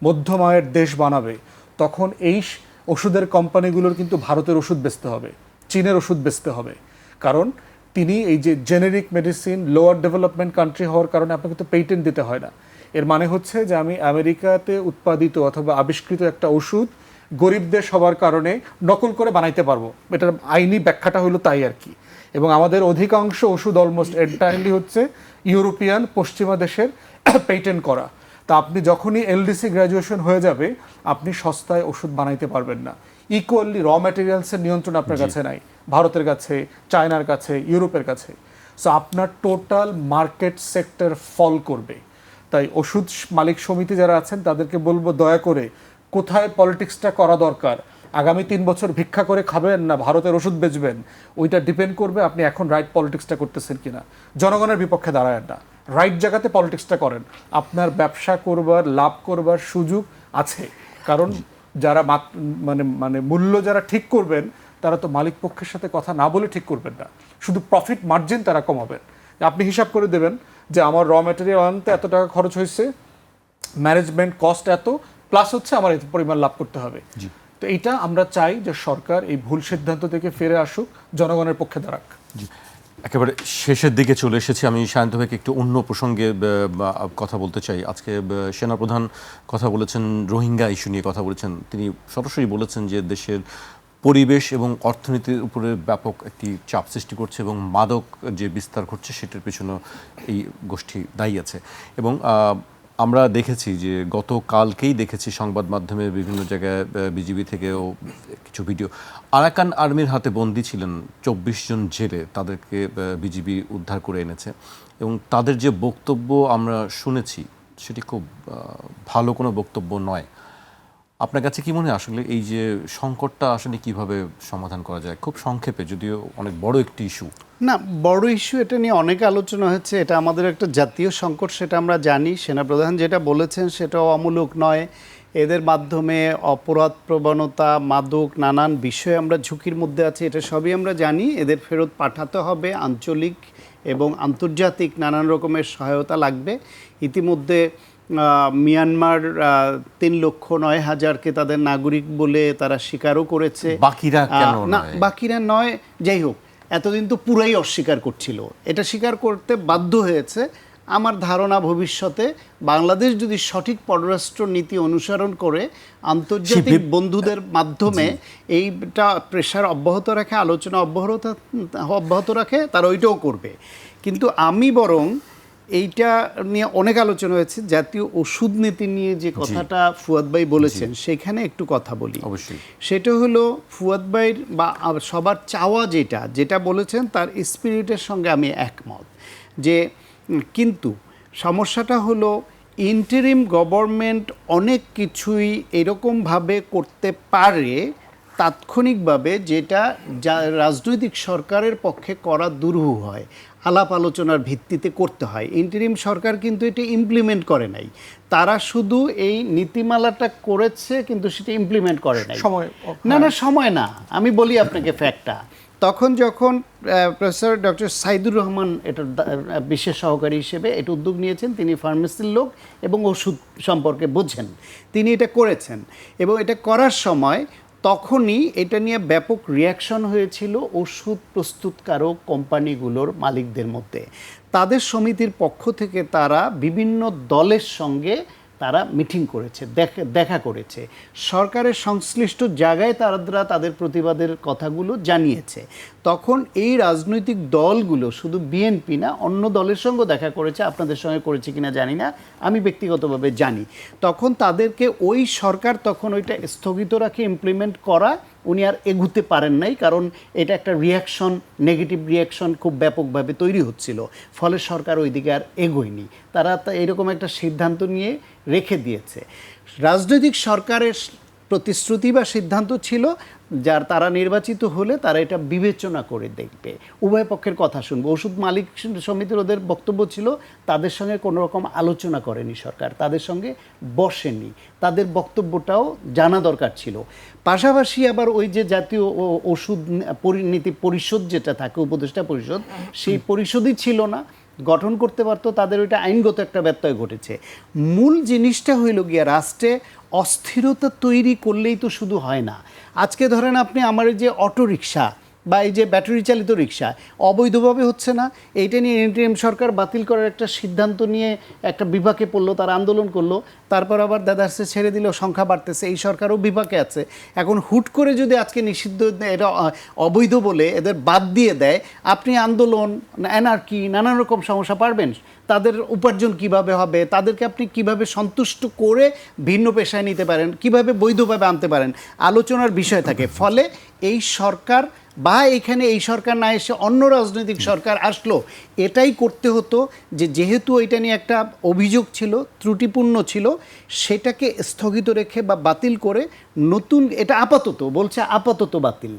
মধ্যম আয়ের দেশ বানাবে, তখন এই ওষুধের কোম্পানিগুলোর কিন্তু ভারতের ওষুধ বেচতে হবে, চীনের ওষুধ বেচতে হবে। কারণ তিনি এই যে generic medicine lower development country হওয়ার কারণে আপনাকে তো পেটেন্ট দিতে হয় না। এর মানে হচ্ছে যে আমি আমেরিকাতে উৎপাদিত অথবা আবিষ্কৃত একটা ওষুধ গরিব দেশ হওয়ার কারণে নকল করে বানাইতে পারবো। এটার আইনি ব্যাখ্যাটা হলো তাই আর কি। এবং আমাদের অধিকাংশ ওষুধ অলমোস্ট এন্টায়ারলি হচ্ছে ইউরোপিয়ান পশ্চিমা দেশের পেটেন্ট করা। তা আপনি যখনই এলডিসি গ্র্যাজুয়েশন হয়ে যাবে, আপনি সস্তায় ওষুধ বানাইতে পারবেন না। ইকুয়ালি র ম্যাটেরিয়ালসের নিয়ন্ত্রণ আপনার কাছে নাই, ভারতের কাছে, চায়নার কাছে, ইউরোপের কাছে। সো আপনার টোটাল মার্কেট সেক্টর ফল করবে। তাই ওষুধ মালিক সমিতি যারা আছেন তাদেরকে বলবো, দয়া করে কোথায় পলিটিক্সটা করা দরকার, আগামী 3 বছর ভিক্ষা করে খাবেন না ভারতের ওষুধ বেচবেন, ওইটা ডিপেন্ড করবে আপনি এখন রাইট পলিটিক্সটা করতেছেন কিনা। জনগণের বিপক্ষে দাঁড়ায় না, রাইট জায়গাতে পলিটিক্সটা করেন, আপনার ব্যবসা করবার, লাভ করবার সুযোগ আছে। কারণ যারা মানে মূল্য যারা ঠিক করবেন, তারা তো মালিক পক্ষের সাথে কথা না বলে ঠিক করবেন না, শুধু প্রফিট মার্জিন তারা কমাবেন। আপনি হিসাব করে দেবেন যে আমার র ম্যাটেরিয়াল আনতে এত টাকা খরচ হয়েছে, ম্যানেজমেন্ট কস্ট এত, প্লাস হচ্ছে আমার এত পরিমাণ লাভ করতে হবে। তো এইটা আমরা চাই যে সরকার এই ভুল সিদ্ধান্ত থেকে ফিরে আসুক, জনগণের পক্ষে দাঁড়াক। জি, একেবারে শেষের দিকে চলে এসেছি। আমি সায়ন্ত ভাইকে একটু অন্য প্রসঙ্গে কথা বলতে চাই। আজকে সেনাপ্রধান কথা বলেছেন, রোহিঙ্গা ইস্যু নিয়ে কথা বলেছেন। তিনি সরাসরি বলেছেন যে দেশের পরিবেশ এবং অর্থনীতির উপরে ব্যাপক একটি চাপ সৃষ্টি করছে এবং মাদক যে বিস্তার ঘটছে সেটার পেছনে এই গোষ্ঠী দায়ী আছে। এবং আমরা দেখেছি যে গতকালকেই দেখেছি সংবাদ মাধ্যমে বিভিন্ন জায়গায় বিজিবি থেকেও কিছু ভিডিও, আরাকান আর্মির হাতে বন্দী ছিলেন 24 জন জেলে, তাদেরকে বিজিবি উদ্ধার করে এনেছে এবং তাদের যে বক্তব্য আমরা শুনেছি সেটি খুব ভালো কোনো বক্তব্য নয়। আপনার কাছে কি মনে হয় আসলে এই যে সংকটটা আসলে কিভাবে সমাধান করা যায়? খুব সংক্ষেপে, যদিও অনেক বড় একটি ইস্যু। না, বড় ইস্যু, এটা নিয়ে অনেক আলোচনা হচ্ছে। এটা আমাদের একটা জাতীয় সংকট, সেটা আমরা জানি। সেনাপ্রধান যেটা বলেছেন সেটাও অমূলক নয়। এদের মাধ্যমে অপরাধ প্রবণতা, মাদক, নানান বিষয়ে আমরা ঝুঁকির মধ্যে আছি, এটা সবই আমরা জানি। এদের ফেরত পাঠাতে হবে, আঞ্চলিক এবং আন্তর্জাতিক নানান রকমের সহায়তা লাগবে। ইতিমধ্যে মিয়ানমার 3,09,000-কে তাদের নাগরিক বলে তারা স্বীকারও করেছে। বাকিরা কেন না, নয়? বাকিরা নয়, যাই হোক, এতদিন তো পুরাই অস্বীকার করছিল, এটা স্বীকার করতে বাধ্য হয়েছে। আমার ধারণা ভবিষ্যতে বাংলাদেশ যদি সঠিক পররাষ্ট্র নীতি অনুসরণ করে আন্তর্জাতিক বন্ধুদের মাধ্যমে এইটা প্রেশার অব্যাহত রাখে, আলোচনা অব্যাহত রাখে, তারা ওইটাও করবে। কিন্তু আমি বরং এইটা নিয়ে অনেক আলোচনা হয়েছে, জাতীয় ওষুধ নীতি নিয়ে যে কথাটা ফুয়াদ ভাই বলেছেন সেখানে একটু কথা বলি। অবশ্যই। সেটা হলো ফুয়াদ ভাইয়ের বা সবার চাওয়া যেটা বলেছেন তার স্পিরিটের সঙ্গে আমি একমত, যে কিন্তু সমস্যাটা হলো ইন্টারিম গভর্নমেন্ট অনেক কিছুই এরকমভাবে করতে পারে তাৎক্ষণিকভাবে, যেটা রাজনৈতিক সরকারের পক্ষে করা দুরূহ হয়, আলাপ আলোচনার ভিত্তিতে করতে হয়। ইন্টারিম সরকার কিন্তু এটা ইমপ্লিমেন্ট করে নাই, তারা শুধু এই নীতিমালাটা করেছে কিন্তু সেটা ইমপ্লিমেন্ট করে নাই। সময় না, আমি বলি আপনাকে ফ্যাক্টটা। যখন প্রফেসর ডক্টর সাইদুর রহমান এটার বিশেষ সহকারী হিসেবে এটা উদ্যোগ নিয়েছেন, তিনি ফার্মেসির লোক এবং ওষুধ সম্পর্কে বোঝেন, তিনি এটা করেছেন এবং এটা করার সময় তখনই এটা নিয়ে ব্যাপক রিয়াকশন হয়েছিল ওষুধ প্রস্তুতকারক কোম্পানিগুলোর মালিকদের মধ্যে। তাদের সমিতির পক্ষ থেকে তারা বিভিন্ন দলের সঙ্গে তারা মিটিং করেছে, দেখা করেছে, সরকারের সংশ্লিষ্ট জায়গায় তারা তাদের প্রতিবাদের কথাগুলো জানিয়েছে। তখন এই রাজনৈতিক দলগুলো শুধু বিএনপি না, অন্য দলের সঙ্গে দেখা করেছে, আপনাদের সঙ্গে করেছে কিনা জানি না, আমি ব্যক্তিগতভাবে জানি। তখন তাদেরকে ওই সরকার তখন ওইটা স্থগিত রাখে ইমপ্লিমেন্ট করা, উনি আর এগুতে পারেন নাই, কারণ এটা একটা রিয়াকশন, নেগেটিভ রিয়াকশন খুব ব্যাপকভাবে তৈরি হচ্ছিল, ফলে সরকার ওইদিকে আর এগোয়নি। তারা এরকম একটা সিদ্ধান্ত নিয়ে রেখে দিয়েছে। রাজনৈতিক সরকারের প্রতিশ্রুতি বা সিদ্ধান্ত ছিল যার তারা নির্বাচিত হলে তারা এটা বিবেচনা করে দেখবে, উভয় পক্ষের কথা শুনবে। ওষুধ মালিক সমিতির ওদের বক্তব্য ছিল তাদের সঙ্গে কোনো রকম আলোচনা করেনি সরকার, তাদের সঙ্গে বসেনি, তাদের বক্তব্যটাও জানা দরকার ছিল। পাশাপাশি আবার ওই যে জাতীয় ওষুধ নীতি পরিষদ যেটা থাকে, উপদেষ্টা পরিষদ, সেই পরিষদই ছিল না, গঠন করতে পারতো, তাদের ওইটা আইনগত একটা ব্যত্যয় ঘটেছে। মূল জিনিসটা হইল গিয়া রাষ্ট্রে অস্থিরতা তৈরি করলেই তো শুধু হয় না। আজকে ধরেন আপনি আমার এই যে অটোরিকশা বা এই যে ব্যাটারি চালিত রিক্সা অবৈধভাবে হচ্ছে না, এইটা নিয়ে ইন্টারিম সরকার বাতিল করার একটা সিদ্ধান্ত নিয়ে একটা বিভাগে পড়লো, তারা আন্দোলন করলো, তারপর আবার দাদার্সে ছেড়ে দিল, সংখ্যা বাড়তেছে, এই সরকারও বিভাগে আছে। এখন হুট করে যদি আজকে নিষিদ্ধ, এটা অবৈধ বলে এদের বাদ দিয়ে দেয়, আপনি আন্দোলন, অ্যানার্কি, নানান রকম সমস্যা পারবেন। তাদের উপার্জন কিভাবে হবে, তাদেরকে আপনি কিভাবে সন্তুষ্ট করে ভিন্ন পেশায় নিতে পারেন, কিভাবে বৈধভাবে আনতে পারেন, আলোচনার বিষয় থাকে। ফলে এই সরকার বা এখানে এই সরকার না এসে অন্য রাজনৈতিক সরকার আসলো, এটাই করতে হতো যে যেহেতু এটা নিয়ে একটা অভিযোগ ছিল, ত্রুটিপূর্ণ ছিল, সেটাকে স্থগিত রেখে বা বাতিল করে নতুন, এটা আপাতত বলছে আপাতত বাতিল,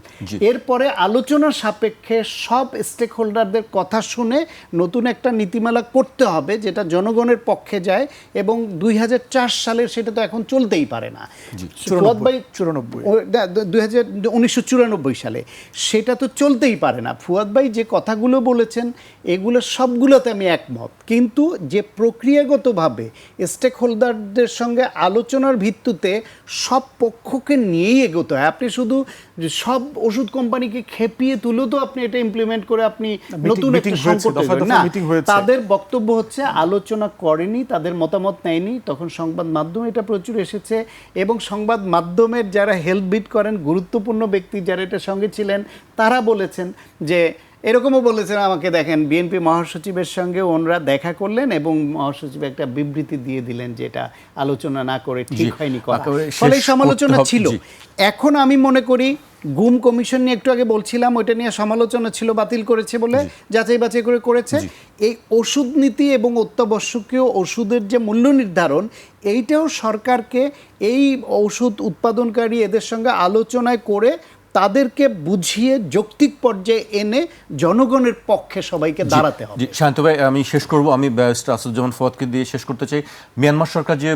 এরপরে আলোচনার সাপেক্ষে সব স্টেক হোল্ডারদের কথা শুনে নতুন একটা নীতিমালা করতে হবে যেটা জনগণের পক্ষে যায়। এবং 2004 সালের সেটা তো এখন চলতেই পারে না, 1994 সালে সেটা তো চলতেই পারে না। ফুয়াদ ভাই যে কথাগুলো বলেছেন এগুলো সবগুলোতে আমি একমত, কিন্তু যে প্রক্রিয়াগতভাবে স্টেক হোল্ডারদের সঙ্গে আলোচনার ভিত্তিতে সব পক্ষকে নিয়েই এগোতে হয়। আপনি শুধু যে সব ওষুধ কোম্পানিকে খেপিয়ে তুলেও তো আপনি এটা ইমপ্লিমেন্ট করে আপনি নতুন একটা meeting হয়েছে, সংকট দফা তৈরি দফা করেন। না, meeting হয়েছে। তাদের বক্তব্য হচ্ছে আলোচনা করেনি, তাদের মতামত নেয়নি। তখন সংবাদ মাধ্যমে এটা প্রচুর এসেছে এবং সংবাদ মাধ্যমের যারা হেল্প বিট করেন, গুরুত্বপূর্ণ ব্যক্তি যারা এটার সঙ্গে ছিলেন, তারা বলেছেন যে এরকমও বলেছেন আমাকে, দেখেন বিএনপি মহাসচিবের সঙ্গে ওনারা দেখা করলেন এবং মহাসচিব একটা বিবৃতি দিয়ে দিলেন যে এটা আলোচনা না করে ঠিক হয়নি করা। একেবারে ফলে শেষ সমালোচনা করতে হবে, ছিল। জি। এখন আমি মনে করি গুম কমিশন নিয়ে একটু আগে বলছিলাম, ওইটা নিয়ে সমালোচনা ছিল, বাতিল করেছে বলে যাচাই বাছাই করে করেছে। এই ওষুধ নীতি এবং অত্যাবশ্যকীয় ওষুধের যে মূল্য নির্ধারণ, এইটাও সরকারকে এই ওষুধ উৎপাদনকারী এদের সঙ্গে আলোচনায় করে তাদেরকে বুঝিয়ে যৌক্তিক পর্যায়ে এনে জনগণের পক্ষে সবাইকে দাঁড়াতে হবে। জি, শান্ত ভাই, আমি শেষ করব। আমি ব্যারিস্টার আসাদুজ্জামান ফুয়াদকে দিয়ে শেষ করতে চাই। মিয়ানমার সরকার যে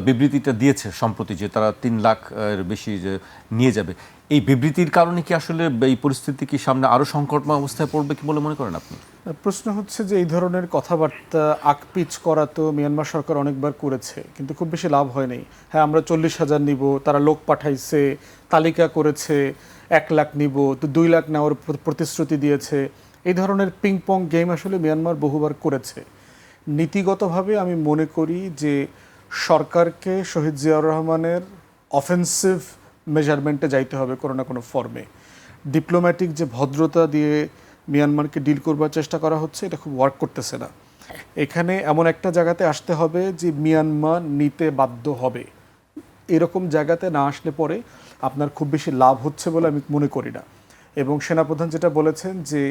বিবৃতিটা দিয়েছে সম্প্রতি, যে তারা 3 লাখ এর বেশি যে নিয়ে যাবে, এই বিবৃতির কারণে কি আসলে এই পরিস্থিতি কি সামনে আরো সংকটময় অবস্থায় পড়বে কি বলে মনে করেন আপনি? প্রশ্ন হচ্ছে যে এই ধরনের কথাবার্তা আকপিচ করা তো মিয়ানমার সরকার অনেকবার করেছে, কিন্তু খুব বেশি লাভ হয় নাই। হ্যাঁ, আমরা 40,000 নিব, তারা লোক পাঠাইছে, তালিকা করেছে, 1 লাখ নিব, তো 2 লাখ নেওয়ার প্রতিশ্রুতি দিয়েছে। এই ধরনের পিং পং গেম আসলে মিয়ানমার বহুবার করেছে। নীতিগতভাবে আমি মনে করি যে সরকারকে শহীদ জিয়াউর রহমানের অফেন্সিভ মেজারমেন্টে যাইতে হবে কোনো না কোনো ফর্মে। ডিপ্লোম্যাটিক যে ভদ্রতা দিয়ে মিয়ানমারকে ডিল করবার চেষ্টা করা হচ্ছে, এটা খুব ওয়ার্ক করতেছে না। এখানে এমন একটা জায়গাতে আসতে হবে যে মিয়ানমার নিতে বাধ্য হবে। এরকম জায়গাতে না আসলে পরে আপনার খুব বেশি লাভ হচ্ছে বলে আমি মনে করি না। এবং সেনাপ্রধান যেটা বলেছেন যে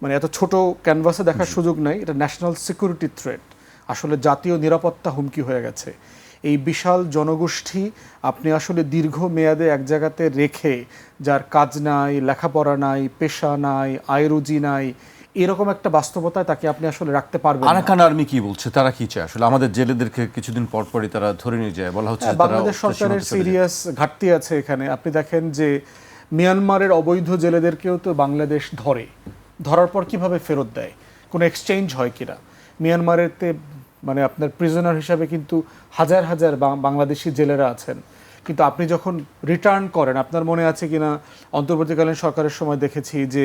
মানে এত ছোট ক্যানভাসে দেখার সুযোগ নাই, এটা ন্যাশনাল সিকিউরিটি থ্রেট, আসলে জাতীয় নিরাপত্তা হুমকি হয়ে গেছে। এই বিশাল জনগোষ্ঠী আপনি আসলে দীর্ঘ মেয়াদে এক জায়গাতে রেখে, যার কাজ নাই, লেখাপড়া নাই, পেশা নাই, আয় রুজি নাই, এরকম একটা বাস্তবতায় তাকে আপনি আসলে রাখতে পারবেন না। আরাকান আর্মি কি বলছে, তারা কি চায় আসলে? আমাদের জেলেদেরকে কিছুদিন পর পরই তারা ধরে নিয়ে যায়, বলা হচ্ছে তারা বাংলাদেশ সরকারের সিরিয়াস ঘাটতি আছে এখানে। আপনি দেখেন যে মিয়ানমারের অবৈধ জেলেদেরকেও তো বাংলাদেশ ধরে, ধরার পর কিভাবে ফেরত দেয়, কোনো এক্সচেঞ্জ হয় কিনা। মিয়ানমারেতে মানে আপনার প্রিজনার হিসাবে কিন্তু হাজার হাজার বাংলাদেশি জেলেরা আছেন, কিন্তু আপনি যখন রিটার্ন করেন, আপনার মনে আছে কিনা অন্তর্বর্তীকালীন সরকারের সময় দেখেছি যে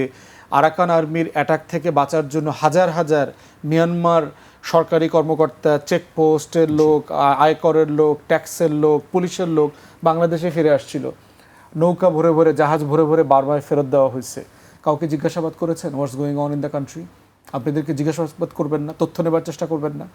আরাকান আর্মির অ্যাটাক থেকে বাঁচার জন্য হাজার হাজার মিয়ানমার সরকারি কর্মকর্তা, চেকপোস্টের লোক, আয়করের লোক, ট্যাক্সের লোক, পুলিশের লোক বাংলাদেশে ফিরে আসছিল। নৌকা ভরে ভরে, জাহাজ ভরে ভরে বারবার ফেরত দেওয়া হয়েছে। কাউকে জিজ্ঞাসাবাদ করেছেন what's going on in the country? আপনি এদেরকে জিজ্ঞাসাবাদ করবেন না, তথ্য নেবার চেষ্টা করবেন না,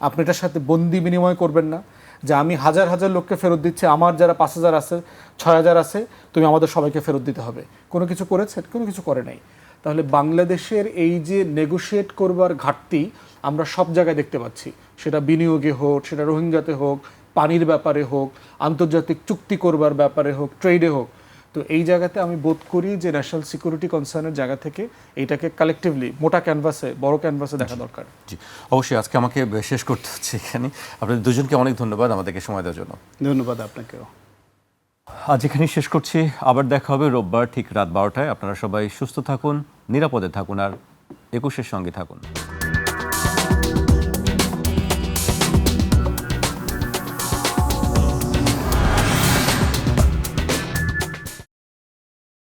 আপনি এটার সাথে বন্দি বিনিময় করবেন না যে আমি হাজার হাজার লোককে ফেরত দিচ্ছি, আমার যারা 5,000 আছে, 6,000 আছে, তুমি আমাদের সবাইকে ফেরত দিতে হবে। কোনো কিছু করেছে? কোনো কিছু করে নাই। তাহলে বাংলাদেশের এই যে নেগোশিয়েট করবার ঘাটতি আমরা সব জায়গায় দেখতে পাচ্ছি, সেটা বিনিয়োগে হোক, সেটা রোহিঙ্গাতে হোক, পানির ব্যাপারে হোক, আন্তর্জাতিক চুক্তি করবার ব্যাপারে হোক, ট্রেডে হোক। তো এই জায়গাতে আমি বোধ করি যে ন্যাশনাল সিকিউরিটি কনসার্নের জায়গা থেকে এইটাকে কালেকটিভলি মোটা ক্যানভাসে, বড় ক্যানভাসে দেখা দরকার। জি, অবশ্যই। আজকে আমাকে শেষ করতে হচ্ছে এখানে। আপনাদের দুজনকে অনেক ধন্যবাদ আমাদেরকে সময় দেওয়ার জন্য। ধন্যবাদ আপনাকেও। আজ এখানেই শেষ করছি। আবার দেখা হবে রোববার ঠিক রাত 12টায়। আপনারা সবাই সুস্থ থাকুন, নিরাপদে থাকুন আর 21-এর সঙ্গে থাকুন।